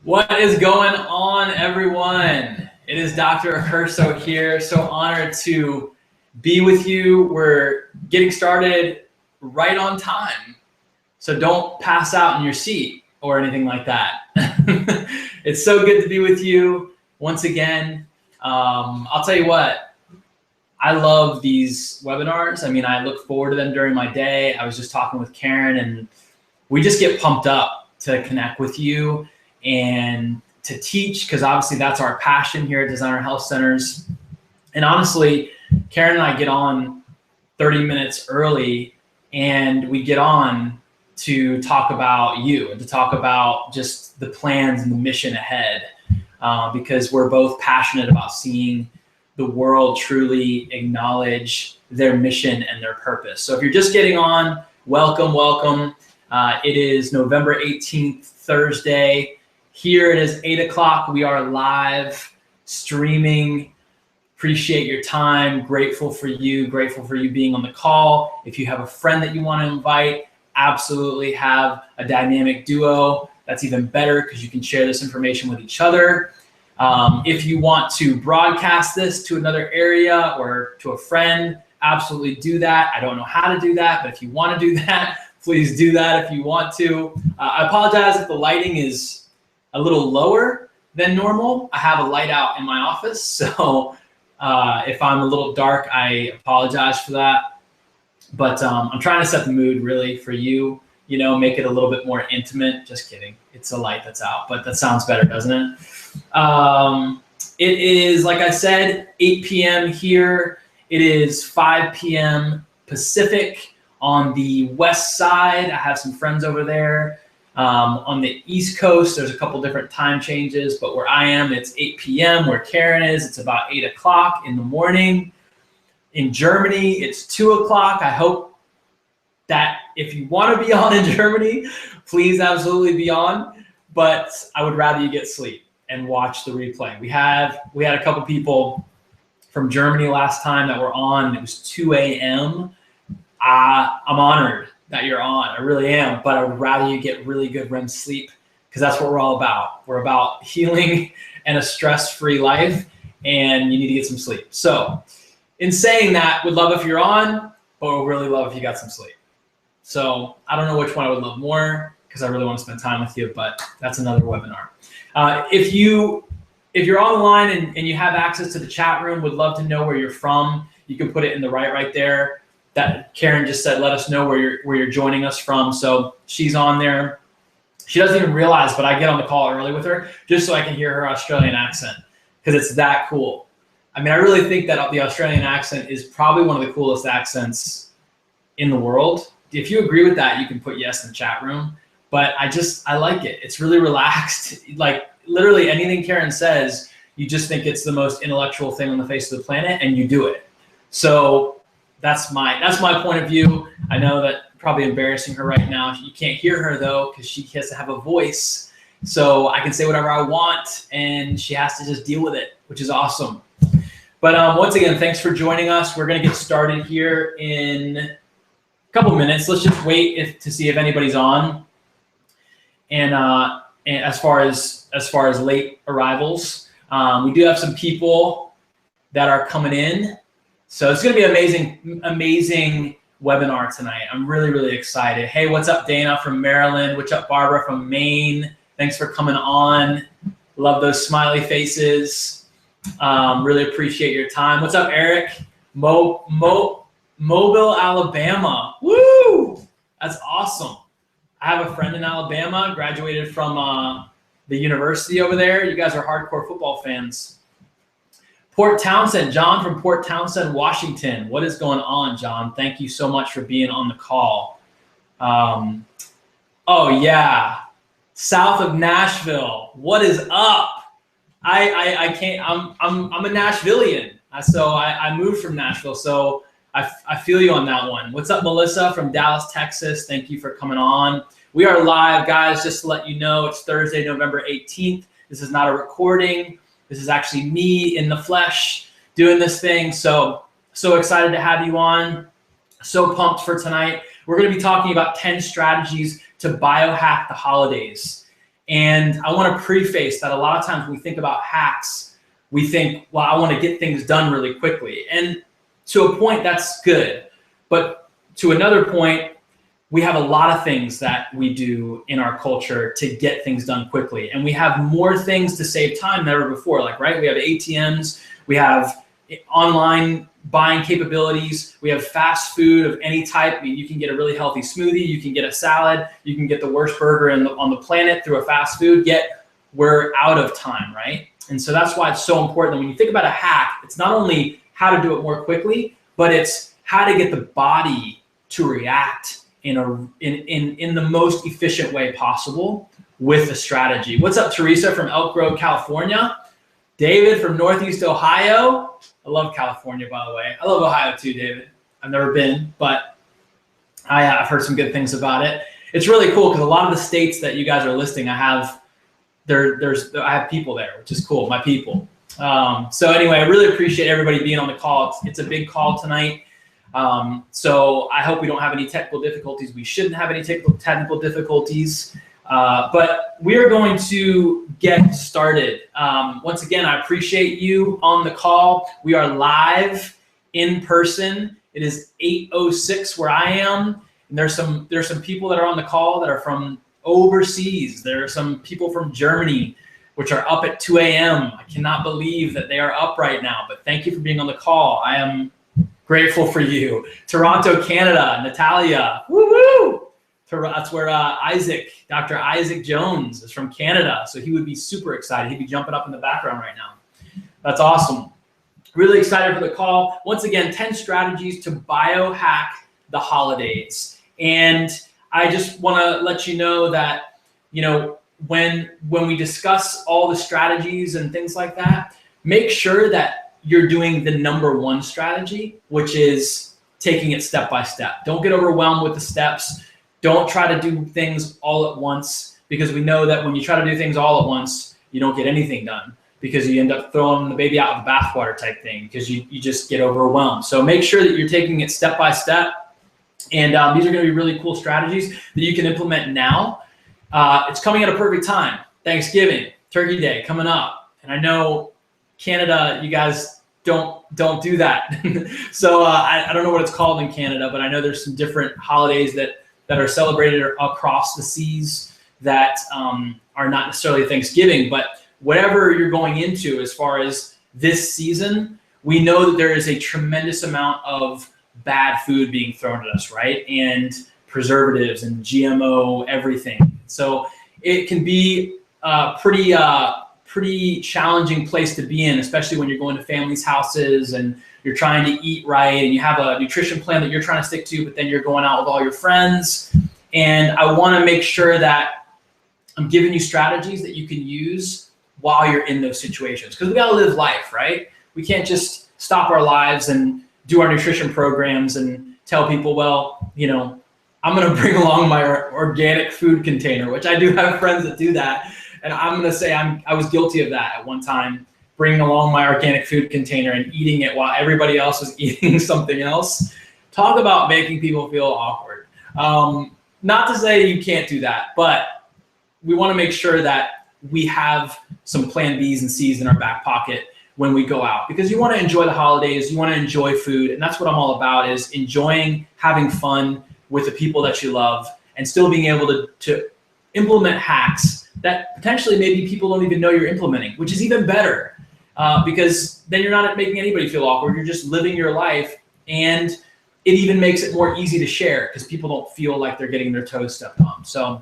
What is going on, everyone? It is Dr. Accurso here. So honored to be with you. We're getting started right on time. So don't pass out in your seat or anything like that. It's so good to be with you once again. I'll tell you what, I love these webinars. I mean, I look forward to them during my day. I was just talking with Karen, and we just get pumped up to connect with you and to teach, because obviously that's our passion here at Designer Health Centers. And honestly, Karen and I get on 30 minutes early, and we get on to talk about you and to talk about just the plans and the mission ahead, because we're both passionate about seeing the world truly acknowledge their mission and their purpose. So if you're just getting on, welcome, welcome. It is November 18th, Thursday. Here it is 8 o'clock. We are live streaming. Appreciate your time. Grateful for you being on the call. If you have a friend that you want to invite, absolutely have a dynamic duo. That's even better because you can share this information with each other. If you want to broadcast this to another area or to a friend, absolutely do that. I don't know how to do that, but if you want to do that, please do that if you want to. I apologize if the lighting is a little lower than normal. I have a light out in my office, so if I'm a little dark, I apologize for that. But I'm trying to set the mood really for you, make it a little bit more intimate. Just kidding. It's a light that's out, but that sounds better, doesn't it? It is, like I said, 8 p.m. here. It is 5 p.m. Pacific on the west side. I have some friends over there. On the East Coast, there's a couple different time changes, but where I am, it's 8 p.m. Where Karen is, it's about 8 o'clock in the morning. In Germany, it's 2 o'clock. I hope that if you want to be on in Germany, please absolutely be on, but I would rather you get sleep and watch the replay. We had a couple people from Germany last time that were on, and it was 2 a.m. I'm honored that you're on. I really am, but I would rather you get really good REM sleep, because that's what we're all about. We're about healing and a stress-free life, and you need to get some sleep. So in saying that, would love if you're on, but would really love if you got some sleep. So I don't know which one I would love more, because I really want to spend time with you, but that's another webinar. If you're online and you have access to the chat room, would love to know where you're from. You can put it in the right there. That Karen just said, let us know where you're joining us from. So she's on there. She doesn't even realize, but I get on the call early with her just so I can hear her Australian accent, because it's that cool. I mean, I really think that the Australian accent is probably one of the coolest accents in the world. If you agree with that, you can put yes in the chat room. But I like it. It's really relaxed. Like literally anything Karen says, you just think it's the most intellectual thing on the face of the planet, and you do it. So that's my point of view. I know that probably embarrassing her right now. You can't hear her though, because she has to have a voice. So I can say whatever I want, and she has to just deal with it, which is awesome. But once again, thanks for joining us. We're gonna get started here in a couple minutes. Let's just wait to see if anybody's on. And as far as late arrivals, we do have some people that are coming in. So it's going to be an amazing webinar tonight. I'm really, really excited. Hey, what's up, Dana from Maryland? What's up, Barbara from Maine? Thanks for coming on. Love those smiley faces. Really appreciate your time. What's up, Eric? Mobile, Alabama. Woo! That's awesome. I have a friend in Alabama, graduated from the university over there. You guys are hardcore football fans. Port Townsend, John from Port Townsend, Washington. What is going on, John? Thank you so much for being on the call. Oh yeah, south of Nashville. What is up? I can't. I'm a Nashvilleian, so I moved from Nashville. So I feel you on that one. What's up, Melissa from Dallas, Texas? Thank you for coming on. We are live, guys. Just to let you know, it's Thursday, November 18th. This is not a recording. This is actually me in the flesh doing this thing. So excited to have you on. So pumped for tonight. We're going to be talking about 10 strategies to biohack the holidays. And I want to preface that a lot of times when we think about hacks, we think, well, I want to get things done really quickly. And to a point, that's good. But to another point, we have a lot of things that we do in our culture to get things done quickly. And we have more things to save time than ever before. Like, right, we have ATMs, we have online buying capabilities, we have fast food of any type. I mean, you can get a really healthy smoothie, you can get a salad, you can get the worst burger on the planet through a fast food, yet we're out of time, right? And so that's why it's so important that when you think about a hack, it's not only how to do it more quickly, but it's how to get the body to react in the most efficient way possible with a strategy. What's up, Teresa from Elk Grove, California? David from Northeast Ohio. I love California, by the way. I love Ohio too, David. I've never been, but I've heard some good things about it. It's really cool because a lot of the states that you guys are listing, I have people there, which is cool, my people. So anyway, I really appreciate everybody being on the call. It's a big call tonight. So I hope we don't have any technical difficulties. We shouldn't have any technical difficulties, but we are going to get started. Once again, I appreciate you on the call. We are live in person. It is 8:06 where I am, and there's some people that are on the call that are from overseas. There are some people from Germany, which are up at 2 a.m. I cannot believe that they are up right now, but thank you for being on the call. I am grateful for you. Toronto, Canada, Natalia, woo-woo! That's where Dr. Isaac Jones is from Canada, so he would be super excited. He'd be jumping up in the background right now. That's awesome. Really excited for the call. Once again, 10 strategies to biohack the holidays. And I just want to let you know that, when we discuss all the strategies and things like that, make sure that you're doing the number one strategy, which is taking it step by step. Don't get overwhelmed with the steps. Don't try to do things all at once, because we know that when you try to do things all at once, you don't get anything done, because you end up throwing the baby out with the bathwater type thing, because you just get overwhelmed. So make sure that you're taking it step by step. And these are going to be really cool strategies that you can implement now. It's coming at a perfect time. Thanksgiving, Turkey Day coming up. And I know Canada, you guys don't do that. So I don't know what it's called in Canada, but I know there's some different holidays that are celebrated across the seas that are not necessarily Thanksgiving. But whatever you're going into as far as this season, we know that there is a tremendous amount of bad food being thrown at us, right? And preservatives and GMO everything. So it can be pretty challenging place to be in, especially when you're going to families' houses and you're trying to eat right and you have a nutrition plan that you're trying to stick to, but then you're going out with all your friends. And I want to make sure that I'm giving you strategies that you can use while you're in those situations, because we got to live life, right? We can't just stop our lives and do our nutrition programs and tell people, well, I'm going to bring along my organic food container, which I do have friends that do that. And I'm going to say I was guilty of that at one time, bringing along my organic food container and eating it while everybody else was eating something else. Talk about making people feel awkward. Not to say you can't do that, but we want to make sure that we have some plan Bs and Cs in our back pocket when we go out, because you want to enjoy the holidays, you want to enjoy food, and that's what I'm all about, is enjoying having fun with the people that you love and still being able to implement hacks that potentially maybe people don't even know you're implementing, which is even better, because then you're not making anybody feel awkward. You're just living your life, and it even makes it more easy to share because people don't feel like they're getting their toes stepped on. So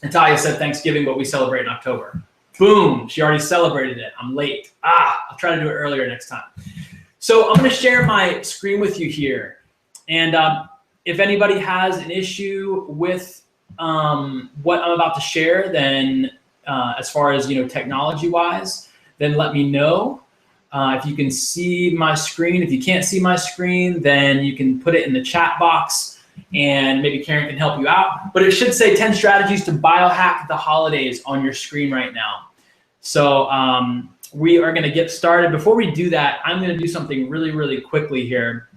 Natalia said Thanksgiving, but we celebrate in October. Boom, she already celebrated it. I'm late. I'll try to do it earlier next time. So I'm going to share my screen with you here. And if anybody has an issue with what I'm about to share, then as far as technology-wise, then let me know. If you can see my screen. If you can't see my screen, then you can put it in the chat box and maybe Karen can help you out. But it should say 10 strategies to biohack the holidays on your screen right now. So we are going to get started. Before we do that, I'm going to do something really, really quickly here,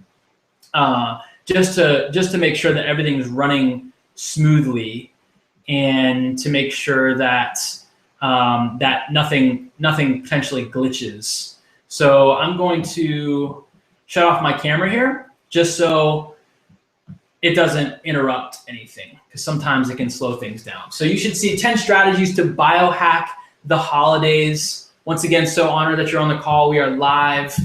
just to make sure that everything is running smoothly. and to make sure that that nothing potentially glitches. So I'm going to shut off my camera here just so it doesn't interrupt anything, because sometimes it can slow things down. So you should see 10 strategies to biohack the holidays. Once again, so honored that you're on the call. We are live.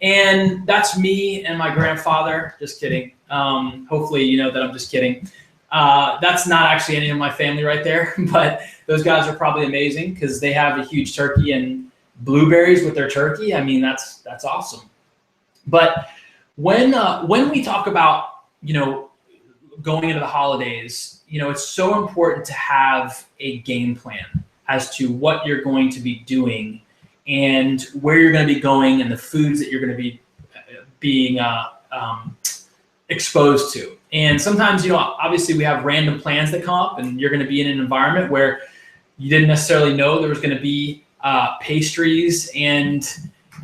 And that's me and my grandfather. Just kidding. Hopefully you know that I'm just kidding. That's not actually any of my family right there, but those guys are probably amazing because they have a huge turkey and blueberries with their turkey. I mean, that's awesome. But when we talk about, going into the holidays, it's so important to have a game plan as to what you're going to be doing and where you're going to be going and the foods that you're going to be being exposed to. And sometimes, obviously we have random plans that come up, and you're going to be in an environment where you didn't necessarily know there was going to be pastries and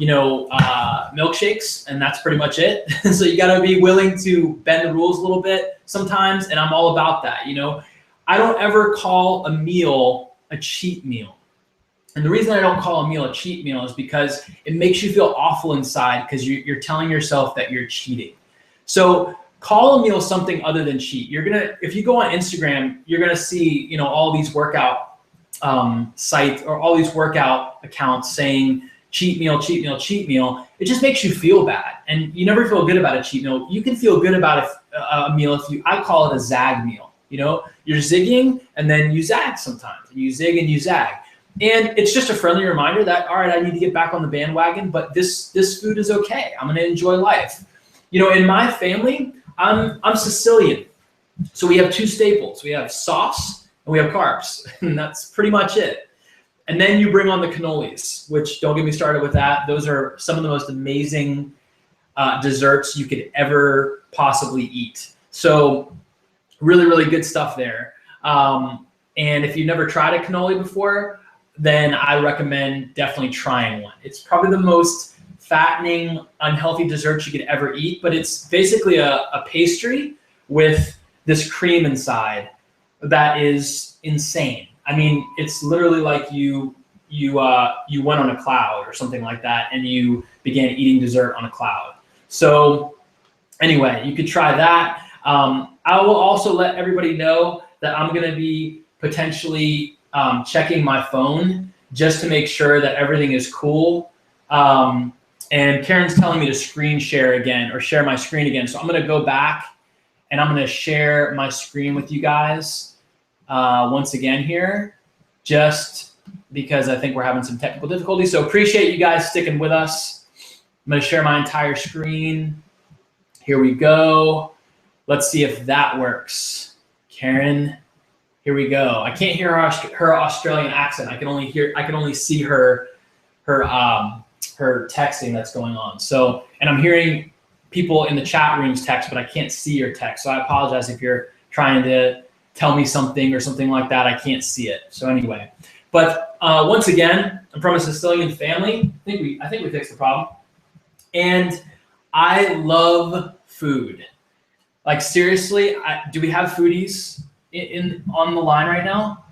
milkshakes, and that's pretty much it. So you got to be willing to bend the rules a little bit sometimes, and I'm all about that. I don't ever call a meal a cheat meal. And the reason I don't call a meal a cheat meal is because it makes you feel awful inside, because you're telling yourself that you're cheating. So call a meal something other than cheat. If you go on Instagram, you're gonna see all these workout sites or all these workout accounts saying cheat meal, cheat meal, cheat meal. It just makes you feel bad, and you never feel good about a cheat meal. You can feel good about a meal I call it a zag meal. You're zigging and then you zag sometimes. You zig and you zag. And it's just a friendly reminder that, all right, I need to get back on the bandwagon, but this food is okay. I'm gonna enjoy life. In my family, I'm Sicilian. So we have two staples. We have sauce and we have carbs, and that's pretty much it. And then you bring on the cannolis, which, don't get me started with that. Those are some of the most amazing desserts you could ever possibly eat. So really, really good stuff there. And if you've never tried a cannoli before, then I recommend definitely trying one. It's probably the most fattening, unhealthy dessert you could ever eat, but it's basically a pastry with this cream inside that is insane. I mean, it's literally like you went on a cloud or something like that, and you began eating dessert on a cloud. So anyway, you could try that. I will also let everybody know that I'm going to be potentially checking my phone just to make sure that everything is cool. And Karen's telling me to screen share again, or share my screen again. So I'm going to go back and I'm going to share my screen with you guys once again here, just because I think we're having some technical difficulties. So appreciate you guys sticking with us. I'm going to share my entire screen. Here we go. Let's see if that works. Karen, here we go. I can't hear her Australian accent. I can only see her texting that's going on. So, and I'm hearing people in the chat rooms text, but I can't see your text. So I apologize if you're trying to tell me something or something like that. I can't see it. So anyway, but once again, I'm from a Sicilian family. I think we fixed the problem. And I love food. Like, seriously, do we have foodies on the line right now?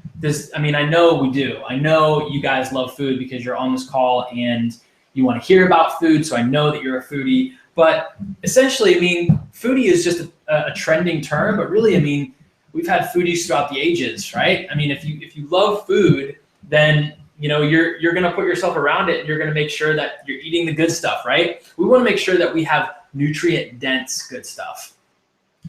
I know we do. I know you guys love food because you're on this call and you want to hear about food. So I know that you're a foodie. But essentially, foodie is just a trending term. But really, we've had foodies throughout the ages, right? If you love food, then you're going to put yourself around it, and you're going to make sure that you're eating the good stuff, right? We want to make sure that we have nutrient dense good stuff.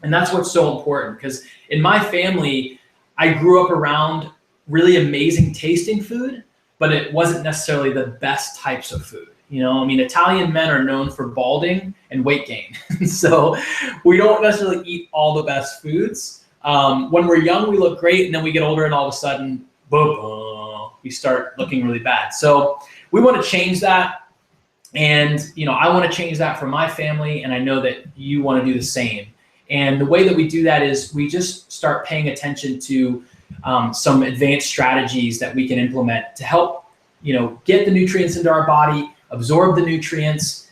And that's what's so important, because in my family, I grew up around really amazing tasting food, but it wasn't necessarily the best types of food. Italian men are known for balding and weight gain. So we don't necessarily eat all the best foods. When we're young, we look great, and then we get older and all of a sudden, boom, we start looking really bad. So we want to change that. And, I want to change that for my family, and I know that you want to do the same. And the way that we do that is we just start paying attention to some advanced strategies that we can implement to help, get the nutrients into our body, absorb the nutrients,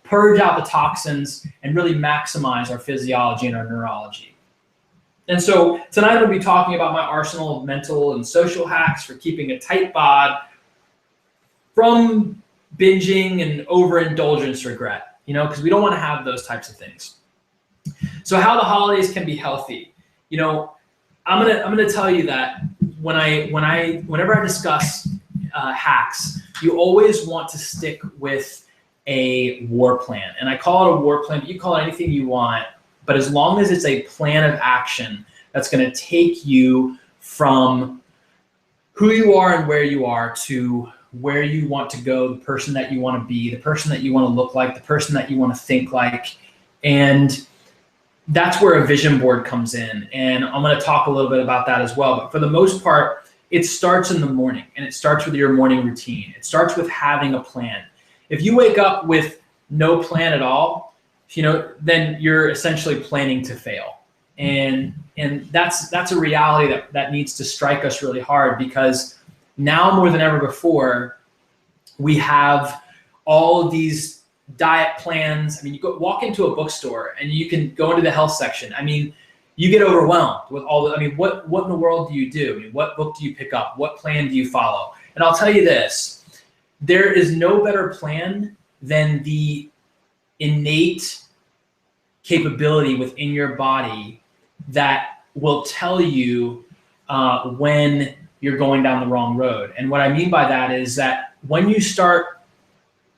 purge out the toxins, and really maximize our physiology and our neurology. And so tonight I'll be talking about my arsenal of mental and social hacks for keeping a tight bod from binging and overindulgence regret, because we don't want to have those types of things. So how the holidays can be healthy. I'm gonna tell you that whenever I discuss hacks, you always want to stick with a war plan. And I call it a war plan, but you call it anything you want. But as long as it's a plan of action that's going to take you from who you are and where you are to where you want to go, the person that you want to be, the person that you want to look like, the person that you want to think like. And that's where a vision board comes in. And I'm going to talk a little bit about that as well. But for the most part, it starts in the morning, and it starts with your morning routine. It starts with having a plan. If you wake up with no plan at all, then you're essentially planning to fail. And that's a reality that needs to strike us really hard, because now more than ever before, we have all of these diet plans. I mean, you walk into a bookstore and you can go into the health section. I mean, you get overwhelmed with all the, what in the world do you do? I mean, what book do you pick up? What plan do you follow? And I'll tell you this, there is no better plan than the innate capability within your body that will tell you when you're going down the wrong road. And what I mean by that is that when you start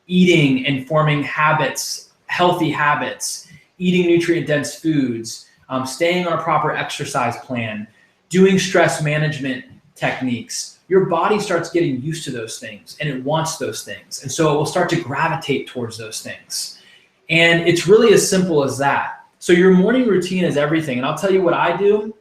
eating and forming habits, healthy habits, eating nutrient-dense foods, staying on a proper exercise plan, doing stress management techniques, your body starts getting used to those things, and it wants those things. And so it will start to gravitate towards those things. And it's really as simple as that. So your morning routine is everything. And I'll tell you what I do.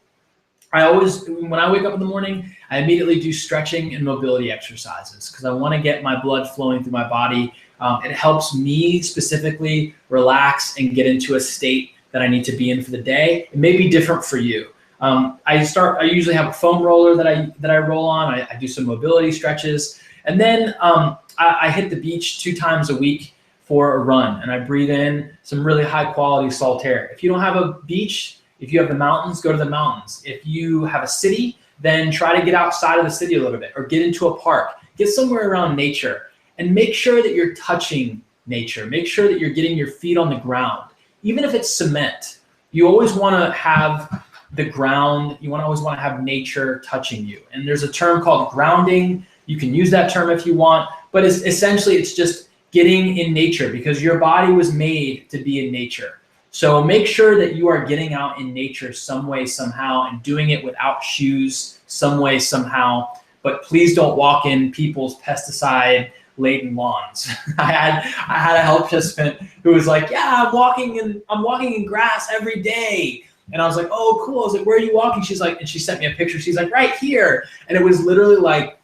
When I wake up in the morning, I immediately do stretching and mobility exercises because I want to get my blood flowing through my body. It helps me specifically relax and get into a state that I need to be in for the day. It may be different for you. I usually have a foam roller that I roll on. I do some mobility stretches, and then I hit the beach 2 times a week for a run, and I breathe in some really high quality salt air. If you don't have a beach, if you have the mountains, go to the mountains. If you have a city, then try to get outside of the city a little bit or get into a park. Get somewhere around nature and make sure that you're touching nature. Make sure that you're getting your feet on the ground. Even if it's cement, you always want to have the ground, always want to have nature touching you. And there's a term called grounding. You can use that term if you want, but it's just getting in nature, because your body was made to be in nature. So make sure that you are getting out in nature some way, somehow, and doing it without shoes some way, somehow. But please don't walk in people's pesticide-laden lawns. I had a health participant who was like, "Yeah, I'm walking in grass every day." And I was like, "Oh, cool." I was like, "Where are you walking?" She's like, and she sent me a picture. She's like, "Right here." And it was literally like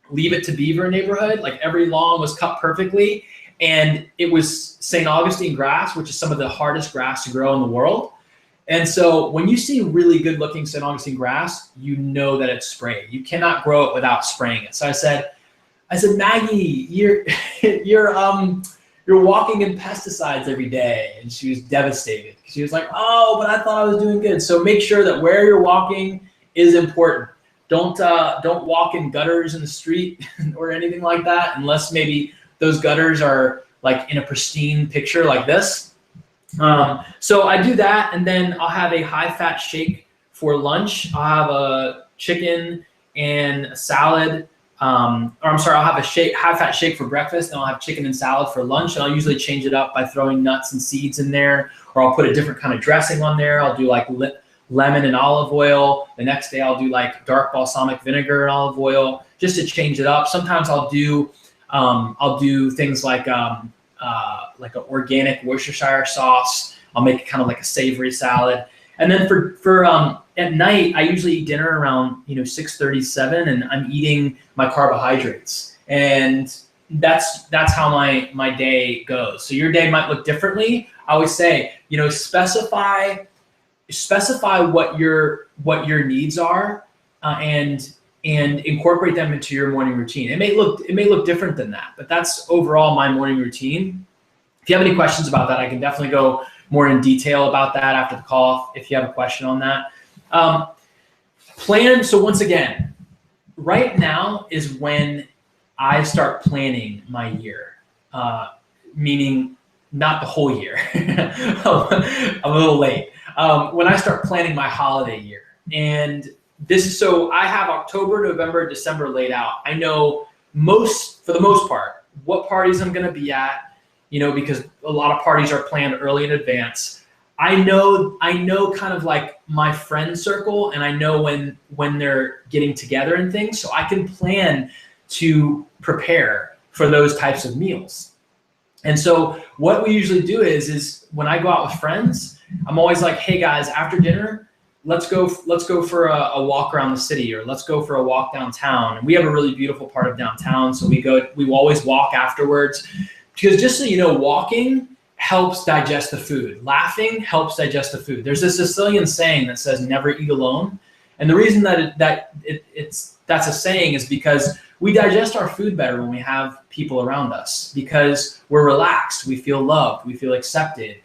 Leave It to Beaver neighborhood. Like every lawn was cut perfectly. And it was St. Augustine grass, which is some of the hardest grass to grow in the world. And so when you see really good looking St. Augustine grass, you know that it's sprayed. You cannot grow it without spraying it. So I said, "Maggie, you're walking in pesticides every day." And she was devastated. She was like, "Oh, but I thought I was doing good." So make sure that where you're walking is important. Don't walk in gutters in the street or anything like that, unless maybe those gutters are like in a pristine picture like this. So I do that, and then I'll have a high-fat shake for lunch. I'll have a chicken and a salad. I'll have a high-fat shake for breakfast, and I'll have chicken and salad for lunch. And I'll usually change it up by throwing nuts and seeds in there, or I'll put a different kind of dressing on there. I'll do like lemon and olive oil. The next day I'll do like dark balsamic vinegar and olive oil just to change it up. Sometimes I'll do things like an organic Worcestershire sauce. I'll make it kind of like a savory salad. And then for at night, I usually eat dinner around 6:37, and I'm eating my carbohydrates. And that's how my day goes. So your day might look differently. I always say, specify what your needs are, and incorporate them into your morning routine. It may look different than that, but that's overall my morning routine. If you have any questions about that, I can definitely go more in detail about that after the call if you have a question on that. Plan. So once again, right now is when I start planning my year, meaning not the whole year. I'm a little late. When I start planning my holiday year, and so I have October, November, December laid out. I know for the most part, what parties I'm going to be at, because a lot of parties are planned early in advance. I know kind of like my friend circle, and I know when they're getting together and things, so I can plan to prepare for those types of meals. And so what we usually do is when I go out with friends, I'm always like, hey guys, after dinner, let's go for a walk around the city, or let's go for a walk downtown. And we have a really beautiful part of downtown, so we always walk afterwards, because just so you know, walking helps digest the food. Laughing helps digest the food. There's a Sicilian saying that says never eat alone. And the reason that's a saying is because we digest our food better when we have people around us, because we're relaxed, we feel loved, we feel accepted.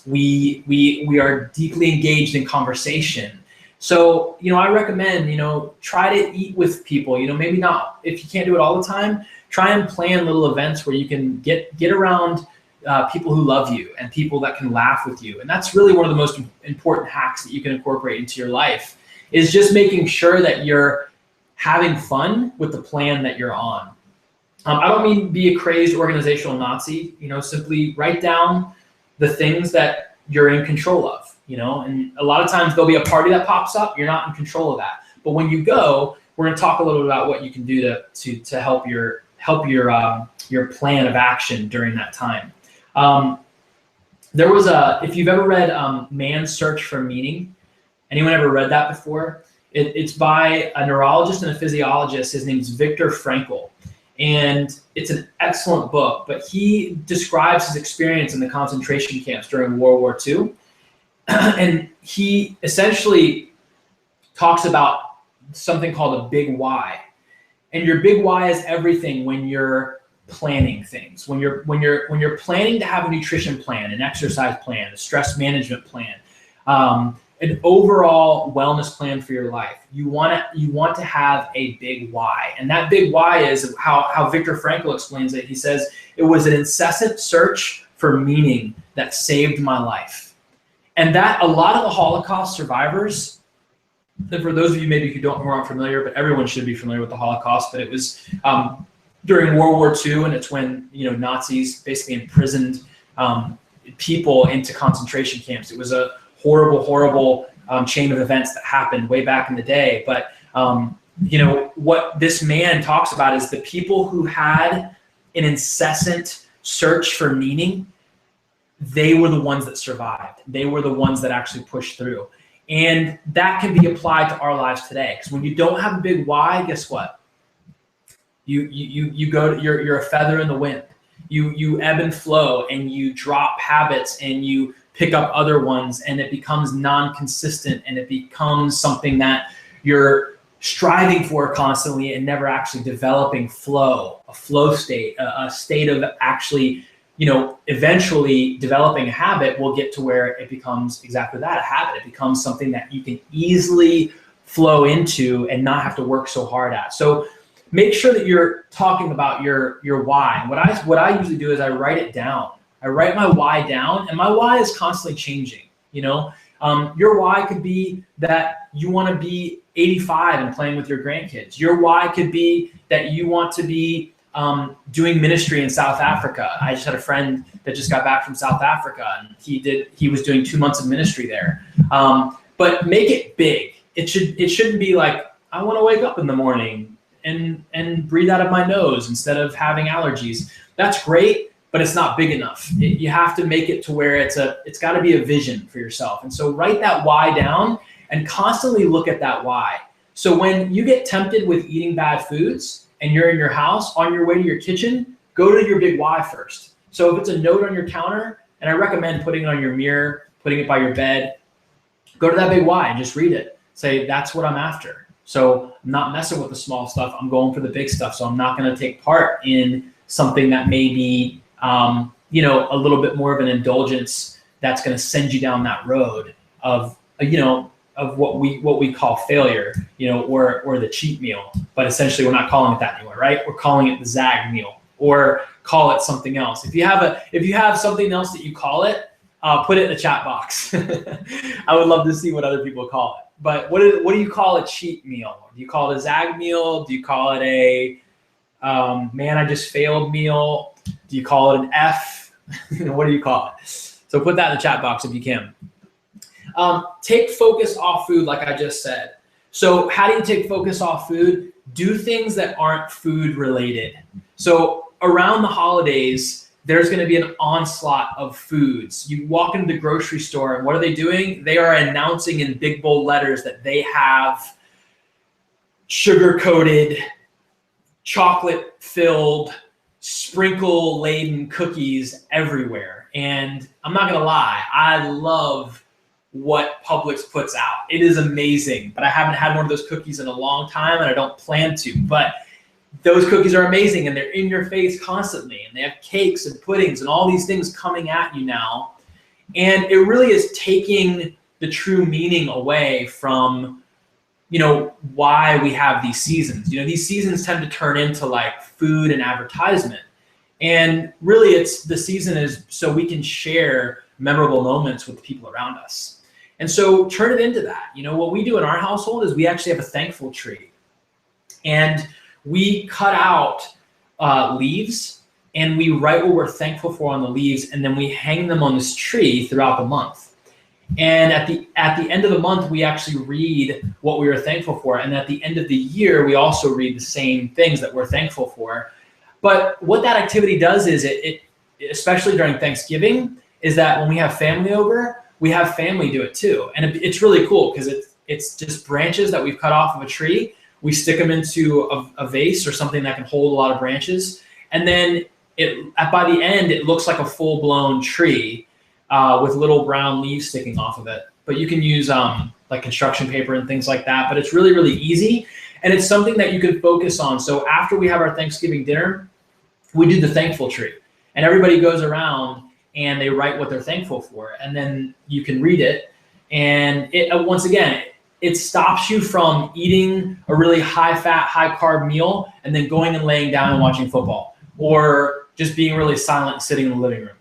We are deeply engaged in conversation. So, I recommend, try to eat with people, maybe not, if you can't do it all the time, try and plan little events where you can get around people who love you and people that can laugh with you. And that's really one of the most important hacks that you can incorporate into your life, is just making sure that you're having fun with the plan that you're on. I don't mean be a crazed organizational Nazi, simply write down the things that you're in control of, and a lot of times there'll be a party that pops up, you're not in control of that. But when you go, we're going to talk a little bit about what you can do to help your plan of action during that time. There was if you've ever read Man's Search for Meaning, anyone ever read that before? It's by a neurologist and a physiologist. His name is Viktor Frankl. And it's an excellent book, but he describes his experience in the concentration camps during World War II. And he essentially talks about something called a big why. And your big why is everything when you're planning things. When you're planning to have a nutrition plan, an exercise plan, a stress management plan, an overall wellness plan for your life, you want to have a big why. And that big why is how Viktor Frankl explains it. He says, it was an incessant search for meaning that saved my life. And that a lot of the Holocaust survivors, and for those of you maybe who aren't familiar, but everyone should be familiar with the Holocaust, but it was during World War II, and it's when Nazis basically imprisoned people into concentration camps. It was a horrible chain of events that happened way back in the day. But what this man talks about is the people who had an incessant search for meaning, they were the ones that survived. They were the ones that actually pushed through. And that can be applied to our lives today. Because when you don't have a big why, guess what? You go to, you're a feather in the wind. You ebb and flow, and you drop habits, and you pick up other ones, and it becomes non-consistent, and it becomes something that you're striving for constantly and never actually developing flow, a flow state, a state of actually, eventually developing a habit will get to where it becomes exactly that, a habit. It becomes something that you can easily flow into and not have to work so hard at. So make sure that you're talking about your why. And what I usually do is I write it down. I write my why down, and my why is constantly changing. Your why could be that you want to be 85 and playing with your grandkids. Your why could be that you want to be doing ministry in South Africa. I just had a friend that just got back from South Africa, and he was doing 2 months of ministry there. But make it big. It shouldn't be like, I want to wake up in the morning and breathe out of my nose instead of having allergies. That's great, but it's not big enough. You have to make it to where it's got to be a vision for yourself. And so write that why down and constantly look at that why. So when you get tempted with eating bad foods and you're in your house, on your way to your kitchen, go to your big why first. So if it's a note on your counter, and I recommend putting it on your mirror, putting it by your bed, go to that big why and just read it. Say, that's what I'm after. So I'm not messing with the small stuff. I'm going for the big stuff. So I'm not going to take part in something that may be a little bit more of an indulgence that's going to send you down that road of what we call failure, or the cheat meal. But essentially, we're not calling it that anymore, right? We're calling it the zag meal, or call it something else. If you have something else that you call it, put it in the chat box. I would love to see what other people call it. But what do you call a cheat meal? Do you call it a zag meal? Do you call it a man, I just failed meal? Do you call it an F? What do you call it? So put that in the chat box if you can. Take focus off food, like I just said. So how do you take focus off food? Do things that aren't food related. So around the holidays, there's going to be an onslaught of foods. You walk into the grocery store, and what are they doing? They are announcing in big bold letters that they have sugar-coated, chocolate-filled, sprinkle-laden cookies everywhere. And I'm not going to lie, I love what Publix puts out. It is amazing, but I haven't had one of those cookies in a long time, and I don't plan to. But those cookies are amazing, and they're in your face constantly, and they have cakes and puddings and all these things coming at you now. And it really is taking the true meaning away from, why we have these seasons. These seasons tend to turn into like food and advertisement. And really the season is so we can share memorable moments with the people around us. And so turn it into that. What we do in our household is we actually have a thankful tree. And we cut out leaves, and we write what we're thankful for on the leaves, and then we hang them on this tree throughout the month. And at the end of the month, we actually read what we were thankful for. And at the end of the year, we also read the same things that we're thankful for. But what that activity does is it especially during Thanksgiving, is that when we have family over, we have family do it too. And it's really cool because it's just branches that we've cut off of a tree. We stick them into a vase or something that can hold a lot of branches. And then by the end, it looks like a full-blown tree with little brown leaves sticking off of it. But you can use like construction paper and things like that. But it's really, really easy. And it's something that you can focus on. So after we have our Thanksgiving dinner, we do the thankful tree. And everybody goes around and they write what they're thankful for. And then you can read it. And once again, it stops you from eating a really high-fat, high-carb meal and then going and laying down and watching football, or just being really silent and sitting in the living room.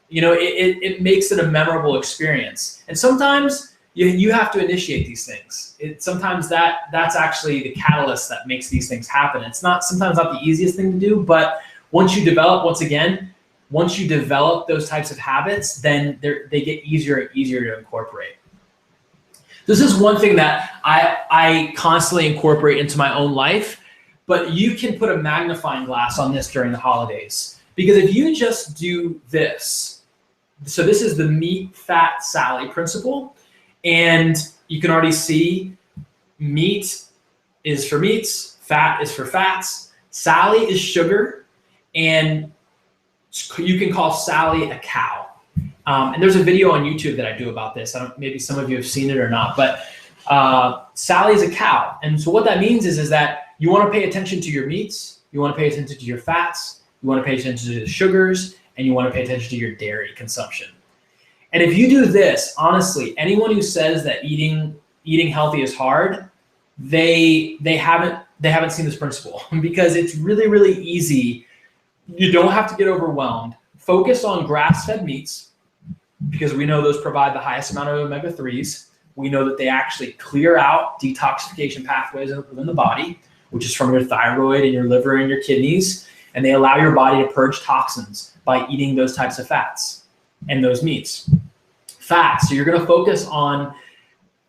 It makes it a memorable experience. And sometimes you have to initiate these things. Sometimes that's actually the catalyst that makes these things happen. It's sometimes not the easiest thing to do, but once you develop those types of habits, then they get easier and easier to incorporate. This is one thing that I constantly incorporate into my own life, but you can put a magnifying glass on this during the holidays. Because if you just do this, so this is the meat, fat, Sally principle, and you can already see meat is for meats, fat is for fats, Sally is sugar, and you can call Sally a cow. And there's a video on YouTube that I do about this. Maybe some of you have seen it or not, but Sally is a cow. And so what that means is that you want to pay attention to your meats, you want to pay attention to your fats, you want to pay attention to the sugars, and you want to pay attention to your dairy consumption. And if you do this, honestly, anyone who says that eating healthy is hard, they haven't seen this principle, because it's really, really easy. You don't have to get overwhelmed. Focus on grass-fed meats, because we know those provide the highest amount of omega-3s. We know that they actually clear out detoxification pathways within the body, which is from your thyroid and your liver and your kidneys, and they allow your body to purge toxins by eating those types of fats and those meats. Fats, so you're going to focus on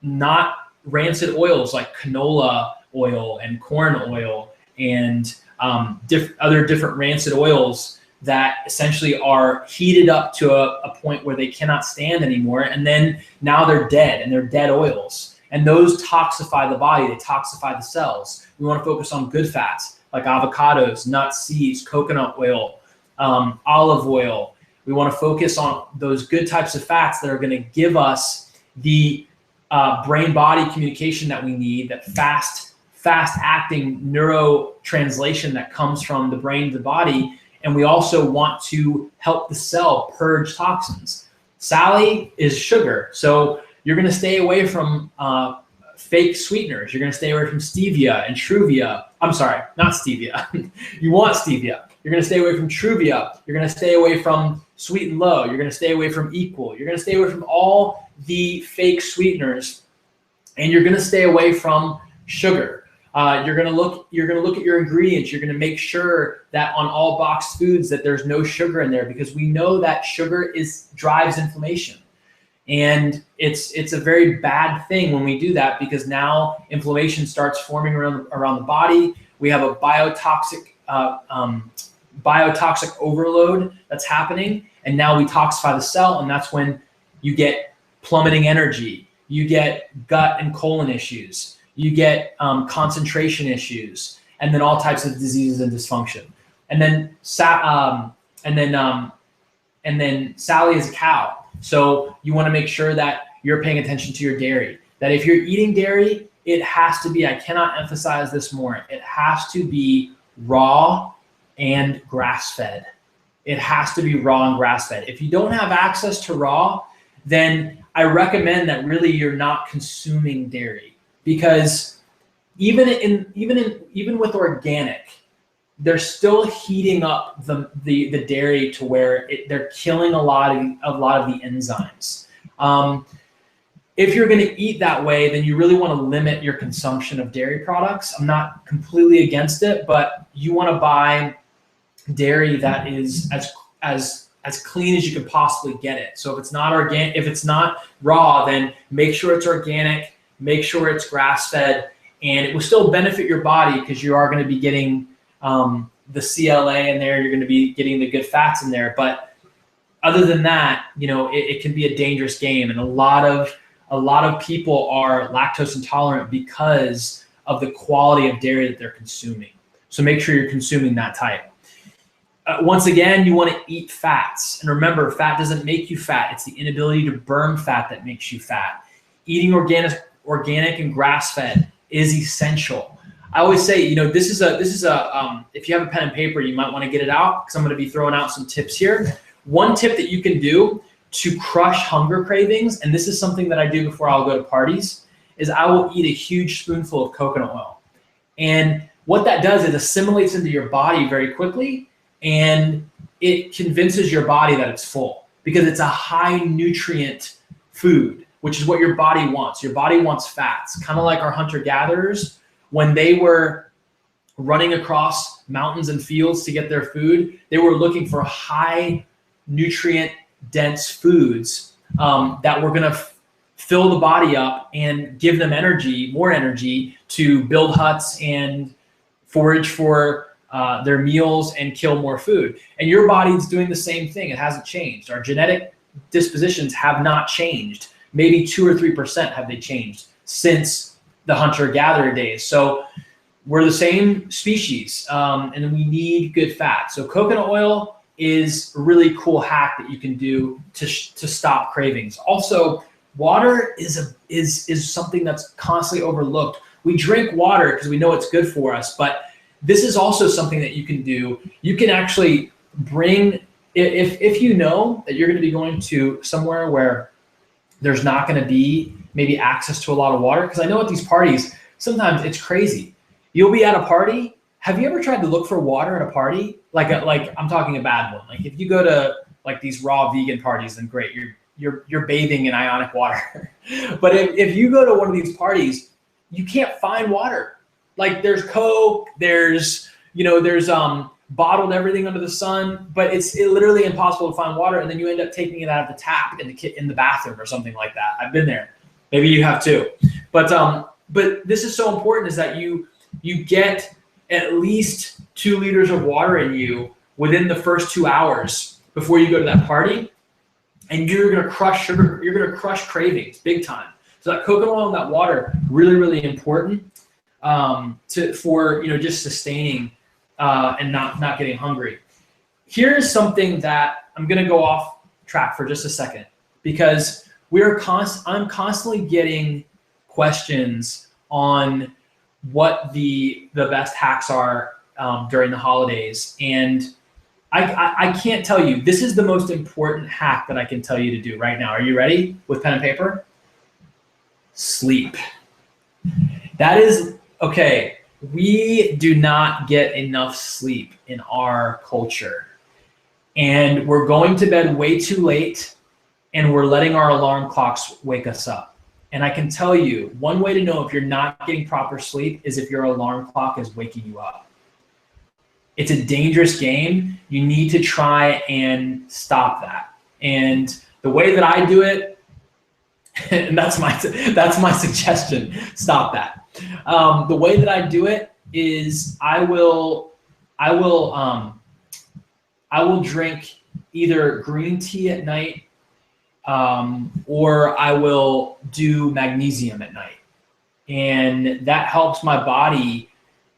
not rancid oils like canola oil and corn oil and other different rancid oils that essentially are heated up to a point where they cannot stand anymore, and then now they're dead, and they're dead oils. And those toxify the body, they toxify the cells. We want to focus on good fats like avocados, nuts, seeds, coconut oil, olive oil. We want to focus on those good types of fats that are going to give us the brain-body communication that we need, that fast-acting neurotranslation that comes from the brain to the body. And we also want to help the cell purge toxins. Sally is sugar, so you're going to stay away from fake sweeteners. You're going to stay away from stevia and Truvia. I'm sorry, not stevia. You want stevia. You're going to stay away from Truvia. You're going to stay away from Sweet and Low. You're going to stay away from Equal. You're going to stay away from all the fake sweeteners, and you're going to stay away from sugar. You're going to look at your ingredients. You're going to make sure that on all boxed foods that there's no sugar in there, because we know that sugar drives inflammation. And it's a very bad thing when we do that, because now inflammation starts forming around the body. We have a biotoxic overload that's happening, and now we toxify the cell, and that's when you get plummeting energy, you get gut and colon issues, you get concentration issues, and then all types of diseases and dysfunction. And then Sally is a cow. So you want to make sure that you're paying attention to your dairy, that if you're eating dairy, it has to be, I cannot emphasize this more, it has to be raw and grass-fed. It has to be raw and grass-fed. If you don't have access to raw, then I recommend that really you're not consuming dairy, because even with organic, they're still heating up the dairy to where they're killing a lot of the enzymes. If you're going to eat that way, then you really want to limit your consumption of dairy products. I'm not completely against it, but you want to buy dairy that is as clean as you can possibly get it. So if it's not organic, if it's not raw, then make sure it's organic, make sure it's grass-fed, and it will still benefit your body, because you are going to be getting the CLA in there, you're going to be getting the good fats in there. But other than that, it can be a dangerous game. And a lot of people are lactose intolerant because of the quality of dairy that they're consuming. So make sure you're consuming that type. Once again, you want to eat fats. And remember, fat doesn't make you fat. It's the inability to burn fat that makes you fat. Eating organic and grass-fed is essential. I always say, this is a if you have a pen and paper, you might want to get it out, because I'm going to be throwing out some tips here. One tip that you can do to crush hunger cravings, and this is something that I do before I'll go to parties, is I will eat a huge spoonful of coconut oil. And what that does is assimilates into your body very quickly, and it convinces your body that it's full, because it's a high nutrient food, which is what your body wants. Your body wants fats, kind of like our hunter-gatherers. When they were running across mountains and fields to get their food, they were looking for high nutrient dense foods that were going to fill the body up and give them more energy to build huts and forage for their meals and kill more food. And your body's doing the same thing. It hasn't changed. Our genetic dispositions have not changed. Maybe 2 or 3% have they changed since the hunter-gatherer days. So we're the same species, and we need good fat. So coconut oil is a really cool hack that you can do to stop cravings. Also, water is something that's constantly overlooked. We drink water because we know it's good for us, but this is also something that you can do. You can actually bring, if you know that you're going to be going to somewhere where there's not going to be maybe access to a lot of water, because I know at these parties, sometimes it's crazy. You'll be at a party. Have you ever tried to look for water at a party? Like I'm talking a bad one. Like if you go to like these raw vegan parties, then great, you're bathing in ionic water. But if you go to one of these parties, you can't find water. Like there's Coke, there's bottled everything under the sun, but it's literally impossible to find water. And then you end up taking it out of the tap in the bathroom or something like that. I've been there. Maybe you have too. But this is so important, is that you get at least 2 liters of water in you within the first 2 hours before you go to that party, and you're going to crush sugar. You're going to crush cravings big time. So that coconut oil and that water, really, really important for just sustaining and not getting hungry. Here's something that I'm going to go off track for just a second, because I'm constantly getting questions on what the best hacks are during the holidays, and I can't tell you. This is the most important hack that I can tell you to do right now. Are you ready with pen and paper? Sleep. That is, okay, we do not get enough sleep in our culture. And we're going to bed way too late, and we're letting our alarm clocks wake us up. And I can tell you, one way to know if you're not getting proper sleep is if your alarm clock is waking you up. It's a dangerous game. You need to try and stop that. And the way that I do it, and that's my suggestion, stop that. The way that I do it is I will drink either green tea at night, or I will do magnesium at night. And that helps my body.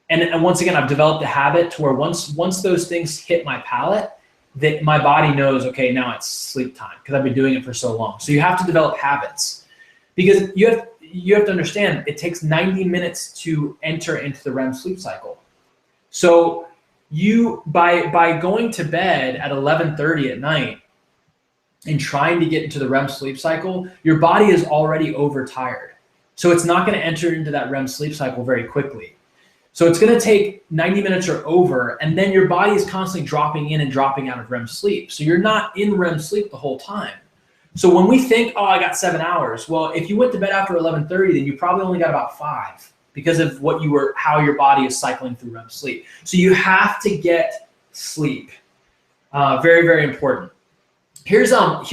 And once again, I've developed a habit to where once those things hit my palate, that my body knows, okay, now it's sleep time, because I've been doing it for so long. So you have to develop habits, because you have to understand it takes 90 minutes to enter into the REM sleep cycle. So you by going to bed at 11:30 at night and trying to get into the REM sleep cycle, your body is already overtired. So it's not going to enter into that REM sleep cycle very quickly. So it's going to take 90 minutes or over, and then your body is constantly dropping in and dropping out of REM sleep. So you're not in REM sleep the whole time. So when we think, oh, I got 7 hours, well, if you went to bed after 11:30, then you probably only got about 5 because of how your body is cycling through REM sleep. So you have to get sleep. Very, very important. Here's some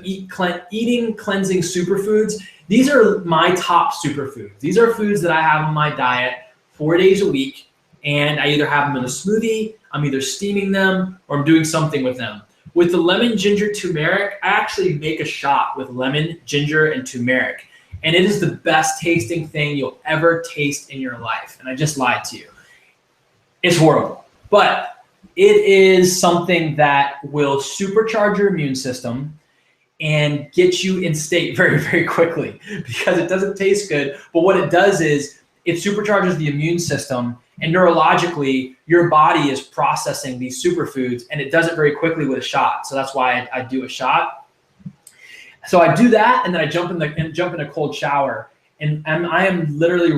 eating cleansing superfoods. These are my top superfoods. These are foods that I have in my diet 4 days a week, and I either have them in a smoothie, I'm either steaming them, or I'm doing something with them. With the lemon, ginger, turmeric, I actually make a shot with lemon, ginger, and turmeric. And it is the best tasting thing you'll ever taste in your life. And I just lied to you. It's horrible. But it is something that will supercharge your immune system and get you in state very, very quickly, because it doesn't taste good. But what it does is it supercharges the immune system, and neurologically, your body is processing these superfoods, and it does it very quickly with a shot. So that's why I do a shot. So I do that, and then I jump in a cold shower, and I am literally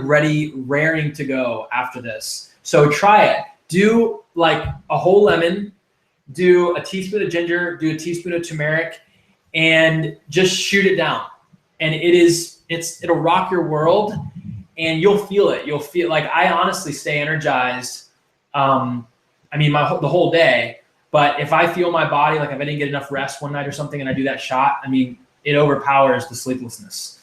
raring to go after this. So try it. Do like a whole lemon, do a teaspoon of ginger, do a teaspoon of turmeric, and just shoot it down. And it'll rock your world, and you'll feel it. You'll feel like, I honestly stay energized. The whole day. But if I feel my body, like if I didn't get enough rest one night or something, and I do that shot, it overpowers the sleeplessness.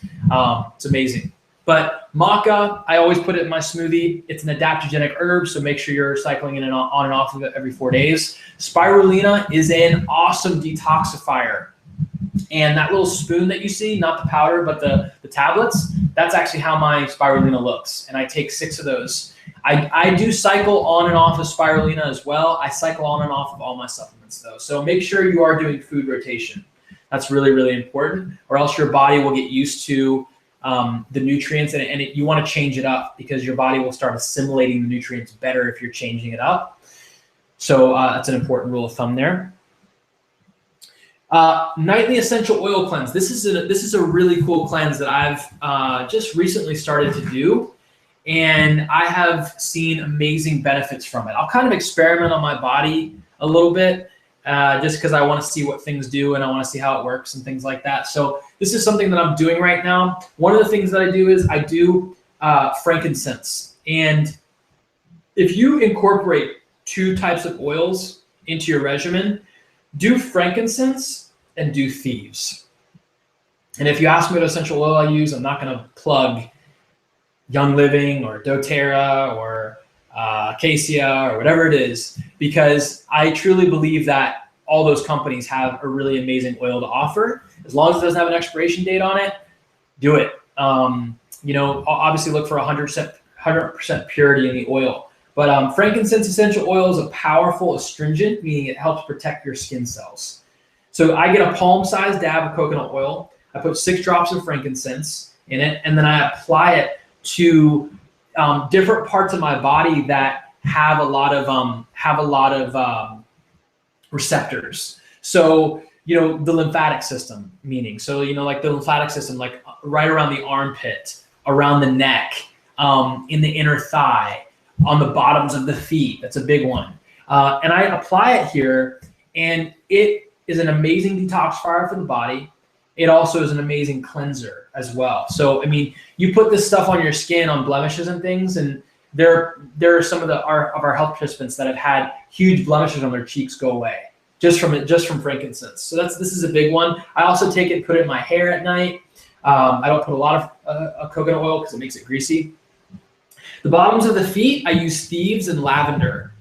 It's amazing. But maca, I always put it in my smoothie. It's an adaptogenic herb, so make sure you're cycling in and on and off of it every 4 days. Spirulina is an awesome detoxifier. And that little spoon that you see, not the powder, but the tablets, that's actually how my spirulina looks. And I take 6 of those. I do cycle on and off of spirulina as well. I cycle on and off of all my supplements though. So make sure you are doing food rotation. That's really, really important, or else your body will get used to the nutrients, and you want to change it up, because your body will start assimilating the nutrients better if you're changing it up. So that's an important rule of thumb there. Nightly essential oil cleanse. This is a really cool cleanse that I've just recently started to do, and I have seen amazing benefits from it. I'll kind of experiment on my body a little bit, just because I want to see what things do, and I want to see how it works and things like that. So this is something that I'm doing right now. One of the things that I do is I do frankincense. And if you incorporate 2 types of oils into your regimen, do frankincense and do thieves. And if you ask me what essential oil I use, I'm not going to plug Young Living or doTERRA or Acacia or whatever it is, because I truly believe that all those companies have a really amazing oil to offer. As long as it doesn't have an expiration date on it, do it. Obviously look for 100% purity in the oil. But frankincense essential oil is a powerful astringent, meaning it helps protect your skin cells. So I get a palm-sized dab of coconut oil. I put 6 drops of frankincense in it, and then I apply it to different parts of my body that have a lot of receptors. So the lymphatic system, meaning like the lymphatic system, like right around the armpit, around the neck, in the inner thigh, on the bottoms of the feet. That's a big one. And I apply it here, and it is an amazing detoxifier for the body. It also is an amazing cleanser as well. So, I mean, you put this stuff on your skin, on blemishes and things, and there are some of our health participants that have had huge blemishes on their cheeks go away just from frankincense. So this is a big one. I also take it, put it in my hair at night. I don't put a lot of coconut oil because it makes it greasy. The bottoms of the feet, I use thieves and lavender.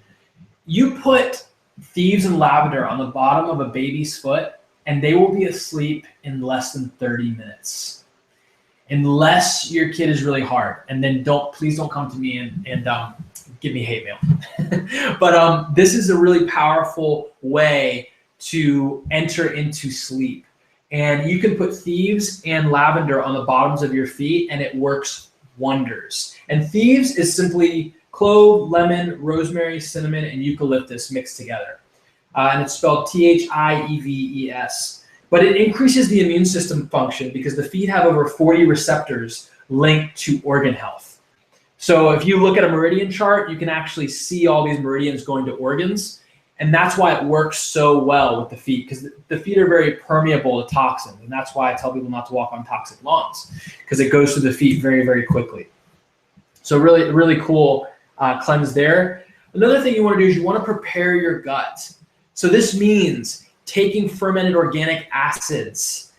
You put thieves and lavender on the bottom of a baby's foot, and they will be asleep in less than 30 minutes. Unless your kid is really hard. And then please don't come to me and give me hate mail. But this is a really powerful way to enter into sleep. And you can put thieves and lavender on the bottoms of your feet, and it works wonders. And thieves is simply clove, lemon, rosemary, cinnamon, and eucalyptus mixed together. And it's spelled THIEVES. But it increases the immune system function because the feet have over 40 receptors linked to organ health. So if you look at a meridian chart, you can actually see all these meridians going to organs. And that's why it works so well with the feet, because the feet are very permeable to toxins. And that's why I tell people not to walk on toxic lawns, because it goes through the feet very, very quickly. So really, really cool cleanse there. Another thing you want to do is you want to prepare your gut. So this means taking fermented organic acids,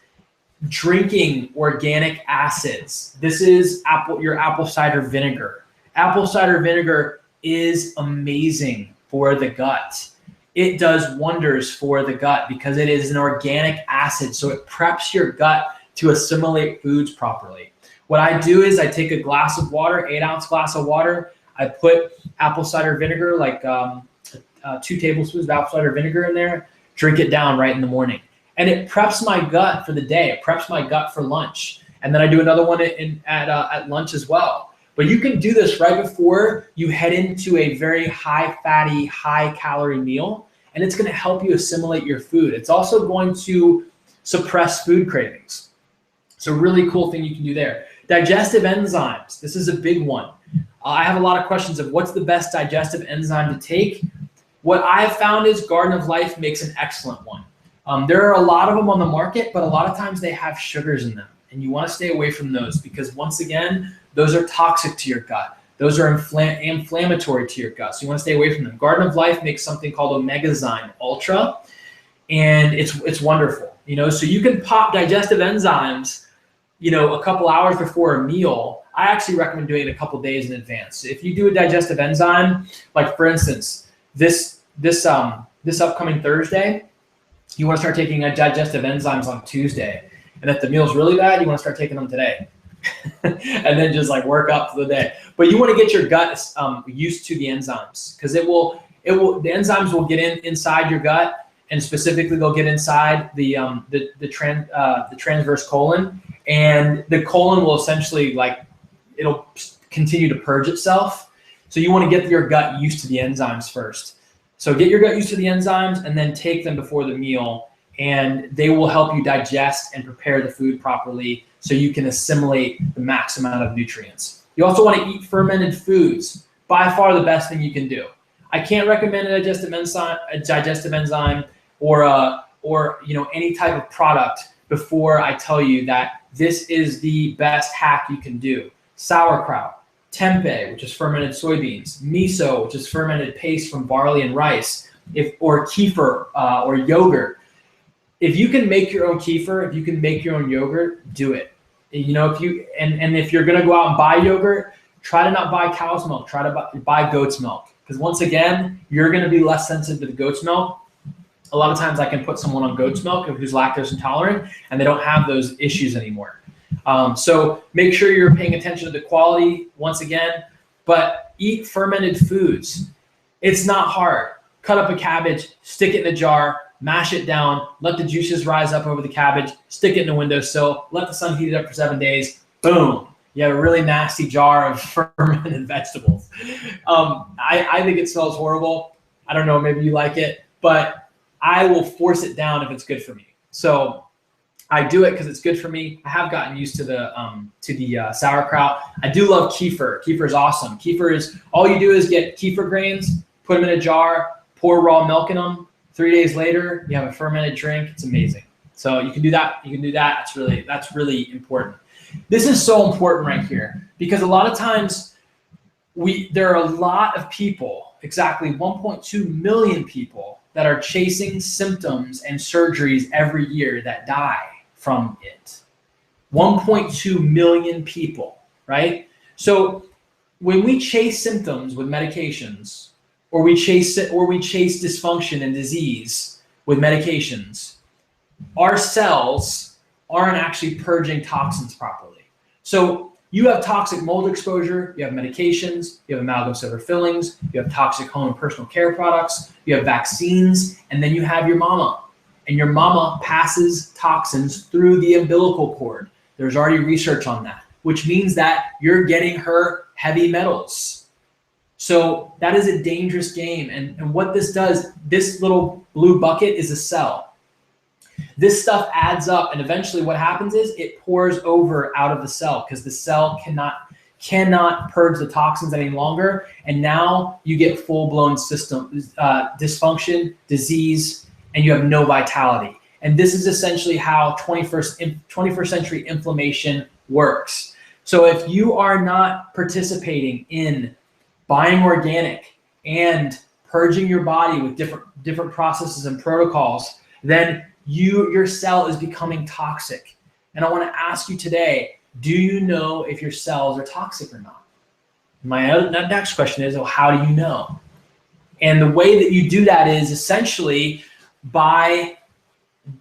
drinking organic acids. This is your apple cider vinegar. Apple cider vinegar is amazing for the gut. It does wonders for the gut because it is an organic acid, so it preps your gut to assimilate foods properly. What I do is I take a glass of water, 8-ounce glass of water. I put apple cider vinegar, like 2 tablespoons of apple cider vinegar in there, drink it down right in the morning. And it preps my gut for the day. It preps my gut for lunch. And then I do another one at lunch as well. But you can do this right before you head into a very high fatty, high calorie meal, and it's going to help you assimilate your food. It's also going to suppress food cravings. So really cool thing you can do there. Digestive enzymes. This is a big one. I have a lot of questions of what's the best digestive enzyme to take. What I have found is Garden of Life makes an excellent one. There are a lot of them on the market, but a lot of times they have sugars in them. And you want to stay away from those because once again, those are toxic to your gut. Those are inflammatory to your gut. So you want to stay away from them. Garden of Life makes something called Omegazyme Ultra, and it's wonderful. So you can pop digestive enzymes, a couple hours before a meal. I actually recommend doing it a couple days in advance. If you do a digestive enzyme, like for instance, this upcoming Thursday, you want to start taking digestive enzymes on Tuesday. And if the meal's really bad, you want to start taking them today. And then just like work up for the day. But you want to get your gut used to the enzymes because the enzymes will get inside your gut, and specifically they'll get inside the transverse colon, and the colon will essentially it'll continue to purge itself. So you want to get your gut used to the enzymes first. So get your gut used to the enzymes and then take them before the meal, and they will help you digest and prepare the food properly so you can assimilate the max amount of nutrients. You also want to eat fermented foods. By far the best thing you can do. I can't recommend a digestive enzyme or any type of product before I tell you that this is the best hack you can do. Sauerkraut, tempeh, which is fermented soybeans, miso, which is fermented paste from barley and rice, or kefir or yogurt. If you can make your own kefir, if you can make your own yogurt, do it. If you're gonna go out and buy yogurt, try to not buy cow's milk. Try to buy goat's milk, because once again, you're gonna be less sensitive to the goat's milk. A lot of times, I can put someone on goat's milk who's lactose intolerant, and they don't have those issues anymore. So make sure you're paying attention to the quality once again, but eat fermented foods. It's not hard. Cut up a cabbage, stick it in a jar, mash it down, let the juices rise up over the cabbage, stick it in a windowsill, let the sun heat it up for 7 days, boom. You have a really nasty jar of fermented vegetables. I think it smells horrible. I don't know, maybe you like it, but I will force it down if it's good for me. So I do it because it's good for me. I have gotten used to the sauerkraut. I do love kefir. Kefir is awesome. Kefir is, all you do is get kefir grains, put them in a jar, pour raw milk in them. 3 days later, you have a fermented drink. It's amazing. So you can do that. You can do that. That's really important. This is so important right here because a lot of times there are a lot of people, exactly 1.2 million people, that are chasing symptoms and surgeries every year that die from it. 1.2 million people, right? So when we chase symptoms with medications, or we chase dysfunction and disease with medications, our cells aren't actually purging toxins properly. So you have toxic mold exposure, you have medications, you have amalgam silver fillings, you have toxic home and personal care products, you have vaccines, and then you have your mama. And your mama passes toxins through the umbilical cord. There's already research on that, which means that you're getting her heavy metals. So that is a dangerous game. And what this does, this little blue bucket is a cell. This stuff adds up, and eventually what happens is it pours over out of the cell because the cell cannot purge the toxins any longer, and now you get full-blown system dysfunction, disease, and you have no vitality. And this is essentially how 21st century inflammation works. So if you are not participating in buying organic and purging your body with different processes and protocols, then your cell is becoming toxic. And I want to ask you today, do you know if your cells are toxic or not? My next question is, well, how do you know? And the way that you do that is essentially by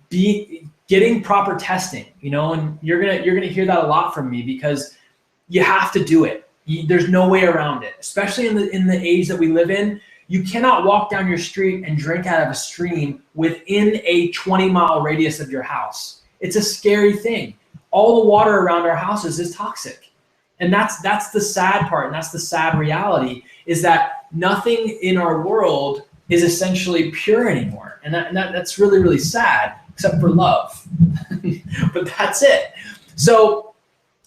getting proper testing, and you're gonna hear that a lot from me because you have to do it. There's no way around it, especially in the age that we live in. You cannot walk down your street and drink out of a stream within a 20-mile radius of your house. It's a scary thing. All the water around our houses is toxic. And that's the sad part, and that's the sad reality, is that nothing in our world is essentially pure anymore. And that's really, really sad, except for love. But that's it. So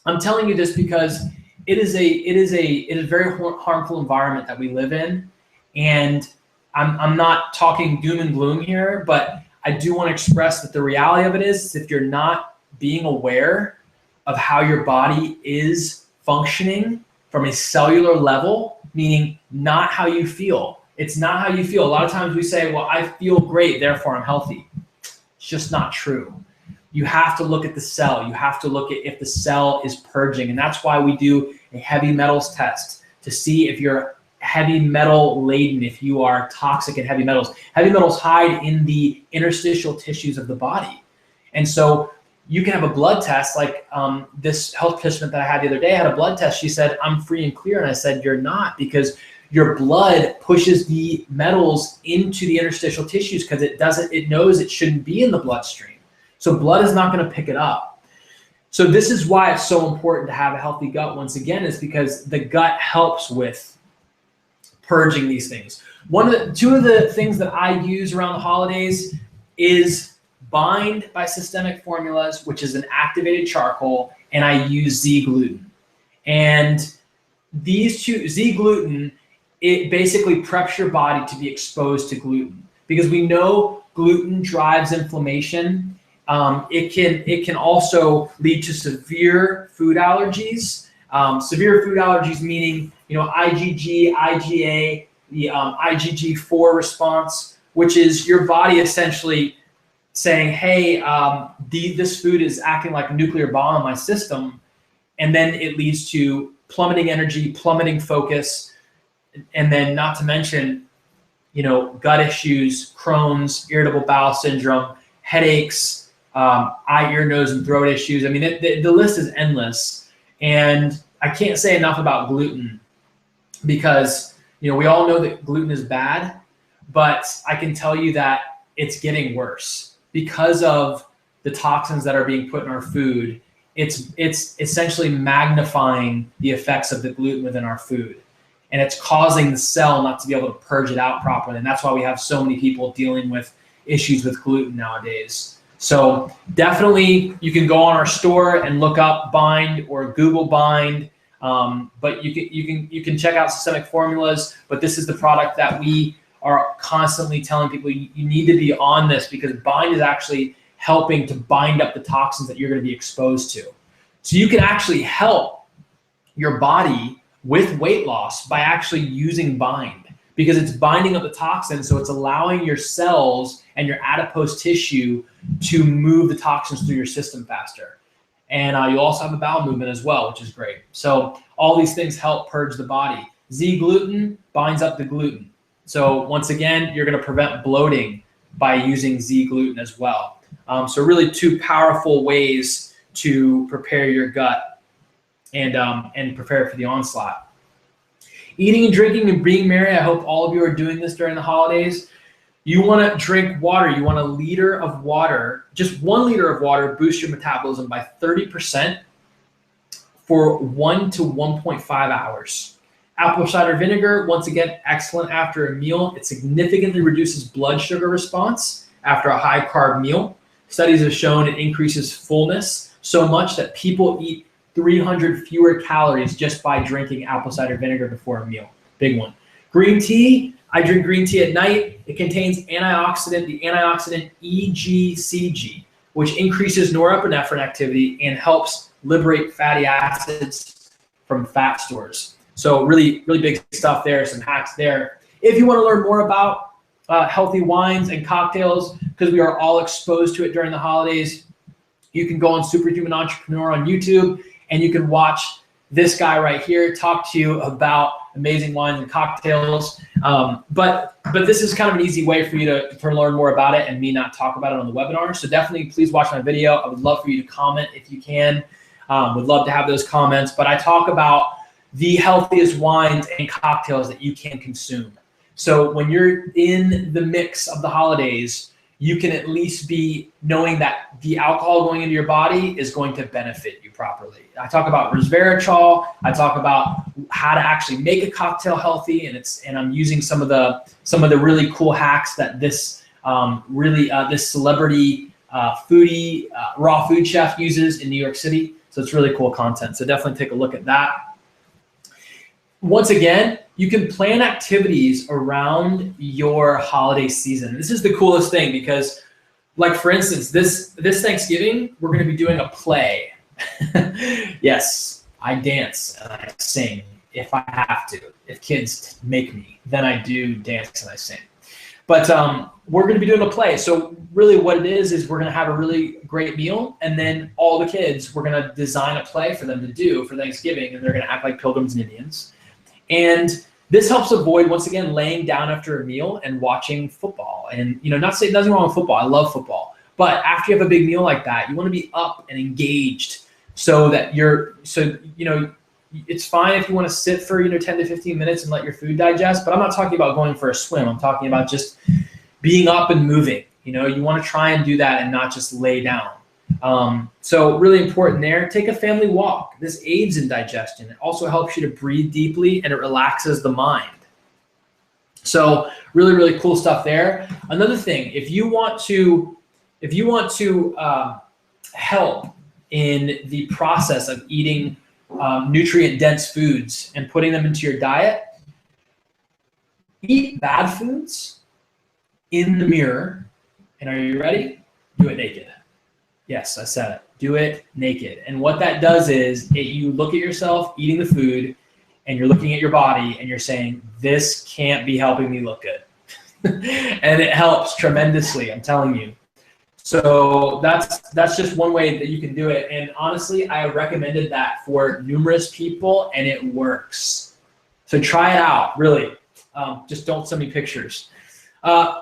I'm telling you this because it is a very harmful environment that we live in. And I'm not talking doom and gloom here, but I do want to express that the reality of it is if you're not being aware of how your body is functioning from a cellular level, meaning not how you feel. It's not how you feel. A lot of times we say, well, I feel great, therefore I'm healthy. It's just not true. You have to look at the cell. You have to look at if the cell is purging. And that's why we do a heavy metals test to see if you're heavy metal laden, if you are toxic in heavy metals. Heavy metals hide in the interstitial tissues of the body. And so you can have a blood test, like this health participant that I had the other day had a blood test. She said, I'm free and clear. And I said, you're not, because your blood pushes the metals into the interstitial tissues because it knows it shouldn't be in the bloodstream. So blood is not going to pick it up. So this is why it's so important to have a healthy gut. Once again, is because the gut helps with purging these things. Two of the things that I use around the holidays is Bind by Systemic Formulas, which is an activated charcoal, and I use Z gluten. And these two, Z gluten, it basically preps your body to be exposed to gluten, because we know gluten drives inflammation. It can also lead to severe food allergies. Severe food allergies meaning, IgG, IgA, the IgG4 response, which is your body essentially saying, hey, this food is acting like a nuclear bomb in my system. And then it leads to plummeting energy, plummeting focus, and then not to mention, gut issues, Crohn's, irritable bowel syndrome, headaches, eye, ear, nose, and throat issues. I mean, the list is endless. And I can't say enough about gluten because, we all know that gluten is bad, but I can tell you that it's getting worse because of the toxins that are being put in our food. It's essentially magnifying the effects of the gluten within our food. And it's causing the cell not to be able to purge it out properly. And that's why we have so many people dealing with issues with gluten nowadays. So definitely you can go on our store and look up Bind or Google Bind. But you can check out Systemic Formulas, but this is the product that we are constantly telling people you need to be on this, because Bind is actually helping to bind up the toxins that you're going to be exposed to. So you can actually help your body with weight loss by actually using Bind, because it's binding up the toxins. So it's allowing your cells and your adipose tissue to move the toxins through your system faster. And you'll also have a bowel movement as well, which is great. So all these things help purge the body. Z-gluten binds up the gluten. So once again, you're going to prevent bloating by using Z-gluten as well. So really two powerful ways to prepare your gut and prepare for the onslaught. Eating and drinking and being merry. I hope all of you are doing this during the holidays. You want to drink water. You want a liter of water. Just 1 liter of water boosts your metabolism by 30% for 1 to 1.5 hours. Apple cider vinegar, once again, excellent after a meal. It significantly reduces blood sugar response after a high carb meal. Studies have shown it increases fullness so much that people eat 300 fewer calories just by drinking apple cider vinegar before a meal. Big one. Green tea. I drink green tea at night. It contains the antioxidant EGCG, which increases norepinephrine activity and helps liberate fatty acids from fat stores. So really, really big stuff there, some hacks there. If you want to learn more about healthy wines and cocktails, because we are all exposed to it during the holidays, you can go on Superhuman Entrepreneur on YouTube, and you can watch this guy right here talk to you about amazing wines and cocktails. But this is kind of an easy way for you to learn more about it and me not talk about it on the webinar. So definitely please watch my video. I would love for you to comment if you can. Would love to have those comments. But I talk about the healthiest wines and cocktails that you can consume. So when you're in the mix of the holidays, you can at least be knowing that the alcohol going into your body is going to benefit you properly. I talk about resveratrol. I talk about how to actually make a cocktail healthy, and I'm using some of the really cool hacks that this this celebrity foodie raw food chef uses in New York City. So it's really cool content. So definitely take a look at that. Once again, you can plan activities around your holiday season. This is the coolest thing, because, like, for instance, this Thanksgiving, we're going to be doing a play. Yes, I dance and I sing if I have to. If kids make me, then I do dance and I sing. But we're going to be doing a play. So really what it is we're going to have a really great meal, and then all the kids, we're going to design a play for them to do for Thanksgiving, and they're going to act like pilgrims and Indians. And this helps avoid, once again, laying down after a meal and watching football. And, not saying nothing wrong with football. I love football. But after you have a big meal like that, you want to be up and engaged so that it's fine if you want to sit for, 10 to 15 minutes and let your food digest. But I'm not talking about going for a swim. I'm talking about just being up and moving. You want to try and do that and not just lay down. So really important there. Take a family walk. This aids in digestion. It also helps you to breathe deeply, and it relaxes the mind. So really, really cool stuff there. Another thing, if you want to help in the process of eating nutrient-dense foods and putting them into your diet, eat bad foods in the mirror. And are you ready? Do it naked. Yes, I said it. Do it naked. And what that does is you look at yourself eating the food, and you're looking at your body, and you're saying, this can't be helping me look good. And it helps tremendously, I'm telling you. So that's just one way that you can do it. And honestly, I have recommended that for numerous people, and it works. So try it out, really. Just don't send me pictures.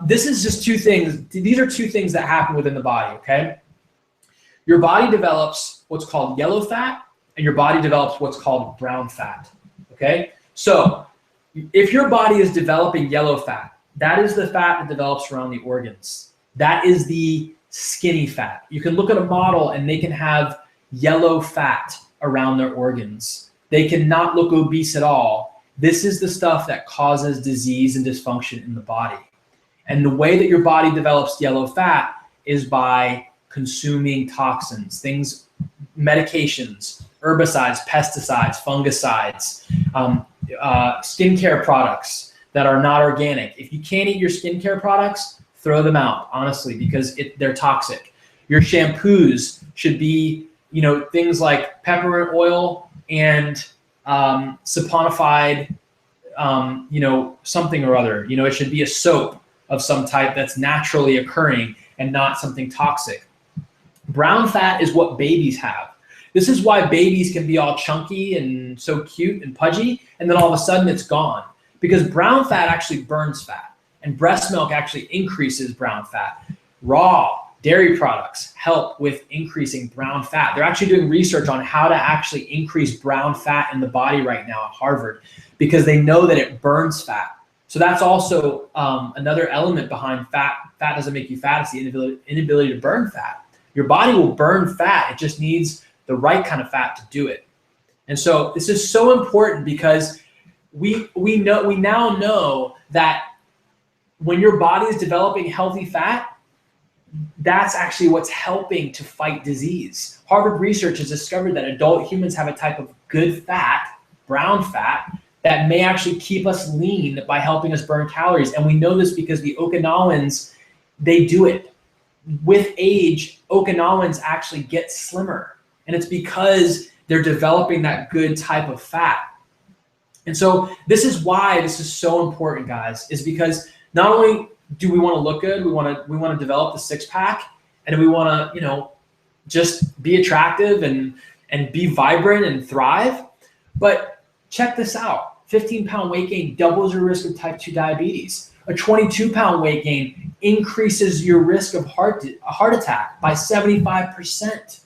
This is just two things. These are two things that happen within the body, okay? Your body develops what's called yellow fat, and your body develops what's called brown fat, okay? So if your body is developing yellow fat, that is the fat that develops around the organs. That is the skinny fat. You can look at a model, and they can have yellow fat around their organs. They cannot look obese at all. This is the stuff that causes disease and dysfunction in the body. And the way that your body develops yellow fat is by consuming toxins, things, medications, herbicides, pesticides, fungicides, skincare products that are not organic. If you can't eat your skincare products, throw them out, honestly, because they're toxic. Your shampoos should be, things like peppermint oil and saponified, something or other. It should be a soap of some type that's naturally occurring and not something toxic. Brown fat is what babies have. This is why babies can be all chunky and so cute and pudgy, and then all of a sudden it's gone. Because brown fat actually burns fat, and breast milk actually increases brown fat. Raw dairy products help with increasing brown fat. They're actually doing research on how to actually increase brown fat in the body right now at Harvard, because they know that it burns fat. So that's also another element behind fat. Fat doesn't make you fat, it's the inability to burn fat. Your body will burn fat, it just needs the right kind of fat to do it. And so this is so important, because we now know that when your body is developing healthy fat, that's actually what's helping to fight disease. Harvard research has discovered that adult humans have a type of good fat, brown fat, that may actually keep us lean by helping us burn calories. And we know this because the Okinawans, they do it. With age, Okinawans actually get slimmer. And it's because they're developing that good type of fat. And so this is why this is so important, guys, is because not only do we want to look good, we want to develop the six pack, and we want to, just be attractive and be vibrant and thrive. But check this out. 15-pound weight gain doubles your risk of type 2 diabetes. A 22-pound weight gain increases your risk of heart attack by 75%.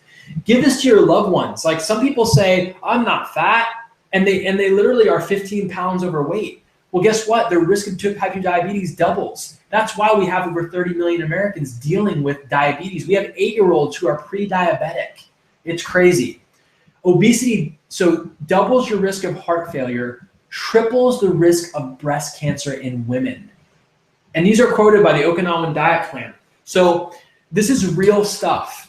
Give this to your loved ones. Like, some people say, I'm not fat, and they literally are 15 pounds overweight. Well, guess what? Their risk of type 2 diabetes doubles. That's why we have over 30 million Americans dealing with diabetes. We have 8-year-olds who are pre-diabetic. It's crazy. Obesity, so doubles your risk of heart failure, triples the risk of breast cancer in women. And these are quoted by the Okinawan Diet Plan. So this is real stuff.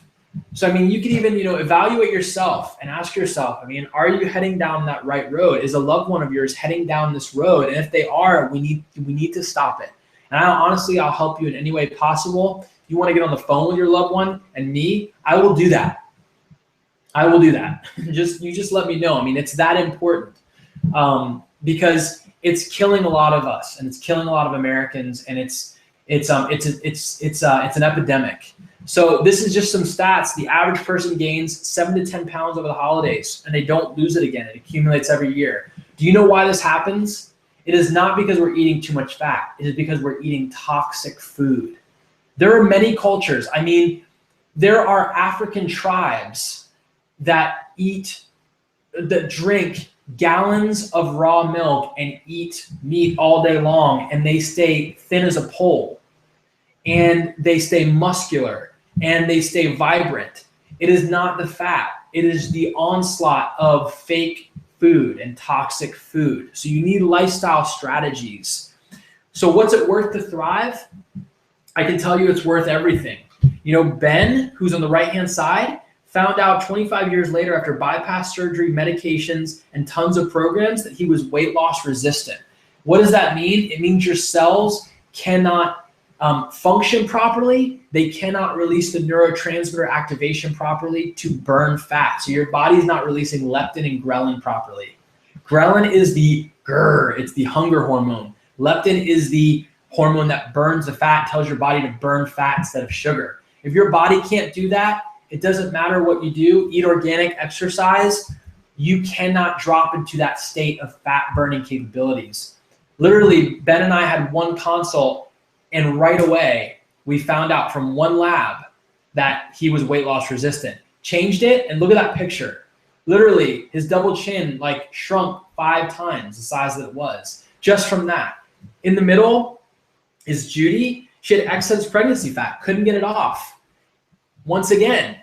So, you can even, evaluate yourself and ask yourself, are you heading down that right road? Is a loved one of yours heading down this road? And if they are, we need to stop it. And I'll help you in any way possible. If you want to get on the phone with your loved one and me, I will do that. You just let me know. It's that important, because it's killing a lot of us, and it's killing a lot of Americans, and it's an epidemic. So this is just some stats. The average person gains 7 to 10 pounds over the holidays, and they don't lose it again. It accumulates every year. Do you know why this happens? It is not because we're eating too much fat. It is because we're eating toxic food. There are many cultures. There are African tribes that drink gallons of raw milk and eat meat all day long, and they stay thin as a pole, and they stay muscular, and they stay vibrant. It is not the fat. It is the onslaught of fake food and toxic food. So you need lifestyle strategies. So what's it worth to thrive? I can tell you it's worth everything. Ben, who's on the right-hand side, found out 25 years later, after bypass surgery, medications, and tons of programs, that he was weight loss resistant. What does that mean? It means your cells cannot function properly. They cannot release the neurotransmitter activation properly to burn fat. So your body's not releasing leptin and ghrelin properly. Ghrelin is it's the hunger hormone. Leptin is the hormone that burns the fat, tells your body to burn fat instead of sugar. If your body can't do that, it doesn't matter what you do, eat organic, exercise, you cannot drop into that state of fat burning capabilities. Literally, Ben and I had one consult, and right away, we found out from one lab that he was weight loss resistant. Changed it, and look at that picture. Literally, his double chin shrunk 5 times the size that it was, just from that. In the middle is Judy. She had excess pregnancy fat, couldn't get it off. Once again,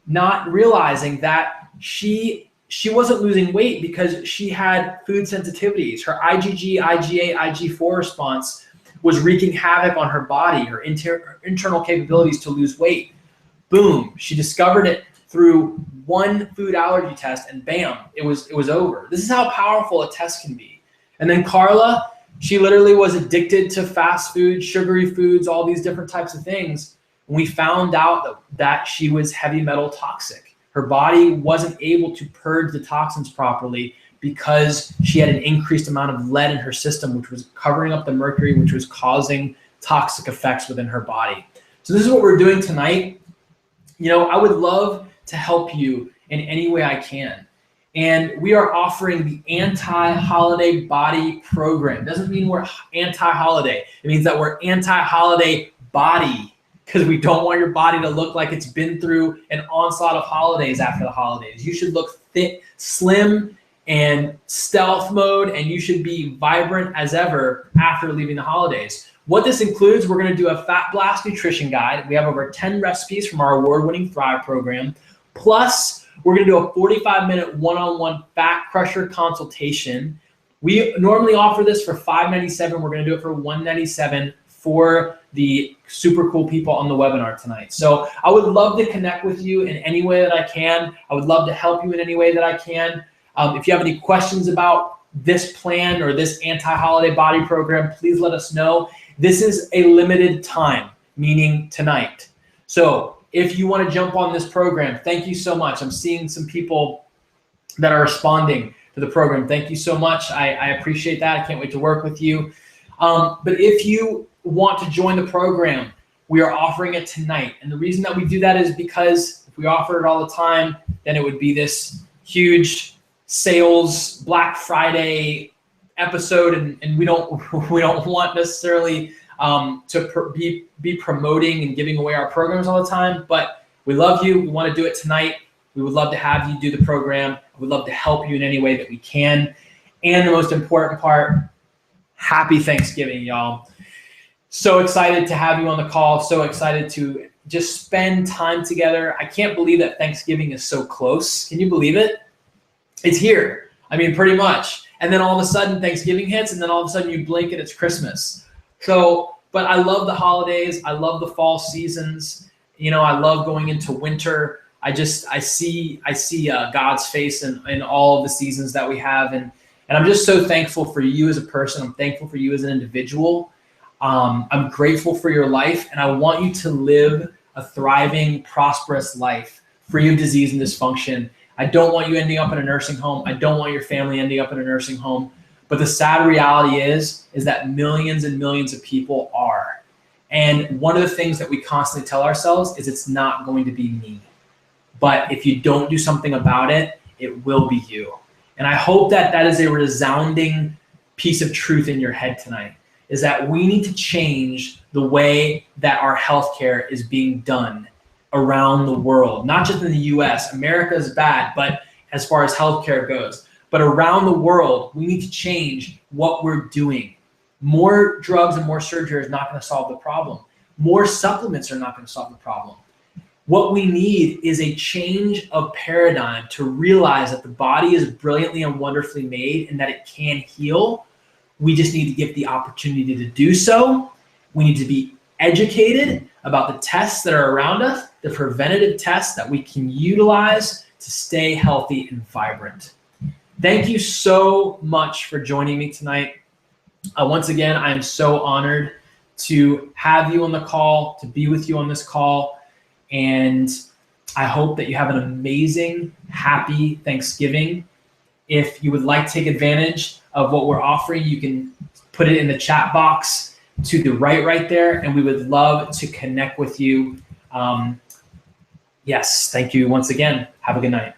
not realizing that she wasn't losing weight because she had food sensitivities. Her IgG, IgA, IG4 response was wreaking havoc on her body, her internal capabilities to lose weight. Boom, she discovered it through one food allergy test, and bam, it was over. This is how powerful a test can be. And then Carla, she literally was addicted to fast food, sugary foods, all these different types of things. And we found out that she was heavy metal toxic. Her body wasn't able to purge the toxins properly because she had an increased amount of lead in her system, which was covering up the mercury, which was causing toxic effects within her body. So this is what we're doing tonight. You know, I would love to help you in any way I can. And we are offering the anti-holiday body program. Doesn't mean we're anti-holiday. It means that we're anti-holiday body, because we don't want your body to look like it's been through an onslaught of holidays after the holidays. You should look fit, slim, and stealth mode, and you should be vibrant as ever after leaving the holidays. What this includes, we're gonna do a Fat Blast nutrition guide. We have over 10 recipes from our award-winning Thrive program. Plus, we're gonna do a 45-minute one-on-one fat crusher consultation. We normally offer this for $597. We're gonna do it for $197 for the super cool people on the webinar tonight. So I would love to connect with you in any way that I can. I would love to help you in any way that I can. If you have any questions about this plan or this anti-holiday body program, please let us know. This is a limited time, meaning tonight. So if you want to jump on this program, thank you so much. I'm seeing some people that are responding to the program. Thank you so much. I appreciate that. I can't wait to work with you. But if you want to join the program, we are offering it tonight. And the reason that we do that is because if we offer it all the time, then it would be this huge sales Black Friday episode, and we don't want necessarily to be promoting and giving away our programs all the time. But we love you. We want to do it tonight. We would love to have you do the program. We'd love to help you in any way that we can. And the most important part, happy Thanksgiving, y'all. So excited to have you on the call. So excited to just spend time together. I can't believe that Thanksgiving is so close. Can you believe it? It's here. I mean, pretty much. And then all of a sudden Thanksgiving hits, and then all of a sudden you blink and it's Christmas. So, but I love the holidays. I love the fall seasons. You know, I love going into winter. I see God's face in all of the seasons that we have. And I'm just so thankful for you as a person. I'm thankful for you as an individual. I'm grateful for your life, and I want you to live a thriving, prosperous life, free of disease and dysfunction. I don't want you ending up in a nursing home. I don't want your family ending up in a nursing home. But the sad reality is that millions and millions of people are. And one of the things that we constantly tell ourselves is it's not going to be me. But if you don't do something about it, it will be you. And I hope that that is a resounding piece of truth in your head tonight, is that we need to change the way that our healthcare is being done around the world, not just in the US. America is bad, but as far as healthcare goes, but around the world, we need to change what we're doing. More drugs and more surgery is not going to solve the problem. More supplements are not going to solve the problem. What we need is a change of paradigm to realize that the body is brilliantly and wonderfully made and that it can heal. We just need to give the opportunity to do so. We need to be educated about the tests that are around us, the preventative tests that we can utilize to stay healthy and vibrant. Thank you so much for joining me tonight. Once again, I am so honored to have you on the call, to be with you on this call. And I hope that you have an amazing, happy Thanksgiving. If you would like to take advantage of what we're offering, you can put it in the chat box to the right there, and we would love to connect with you. Yes, thank you once again. Have a good night.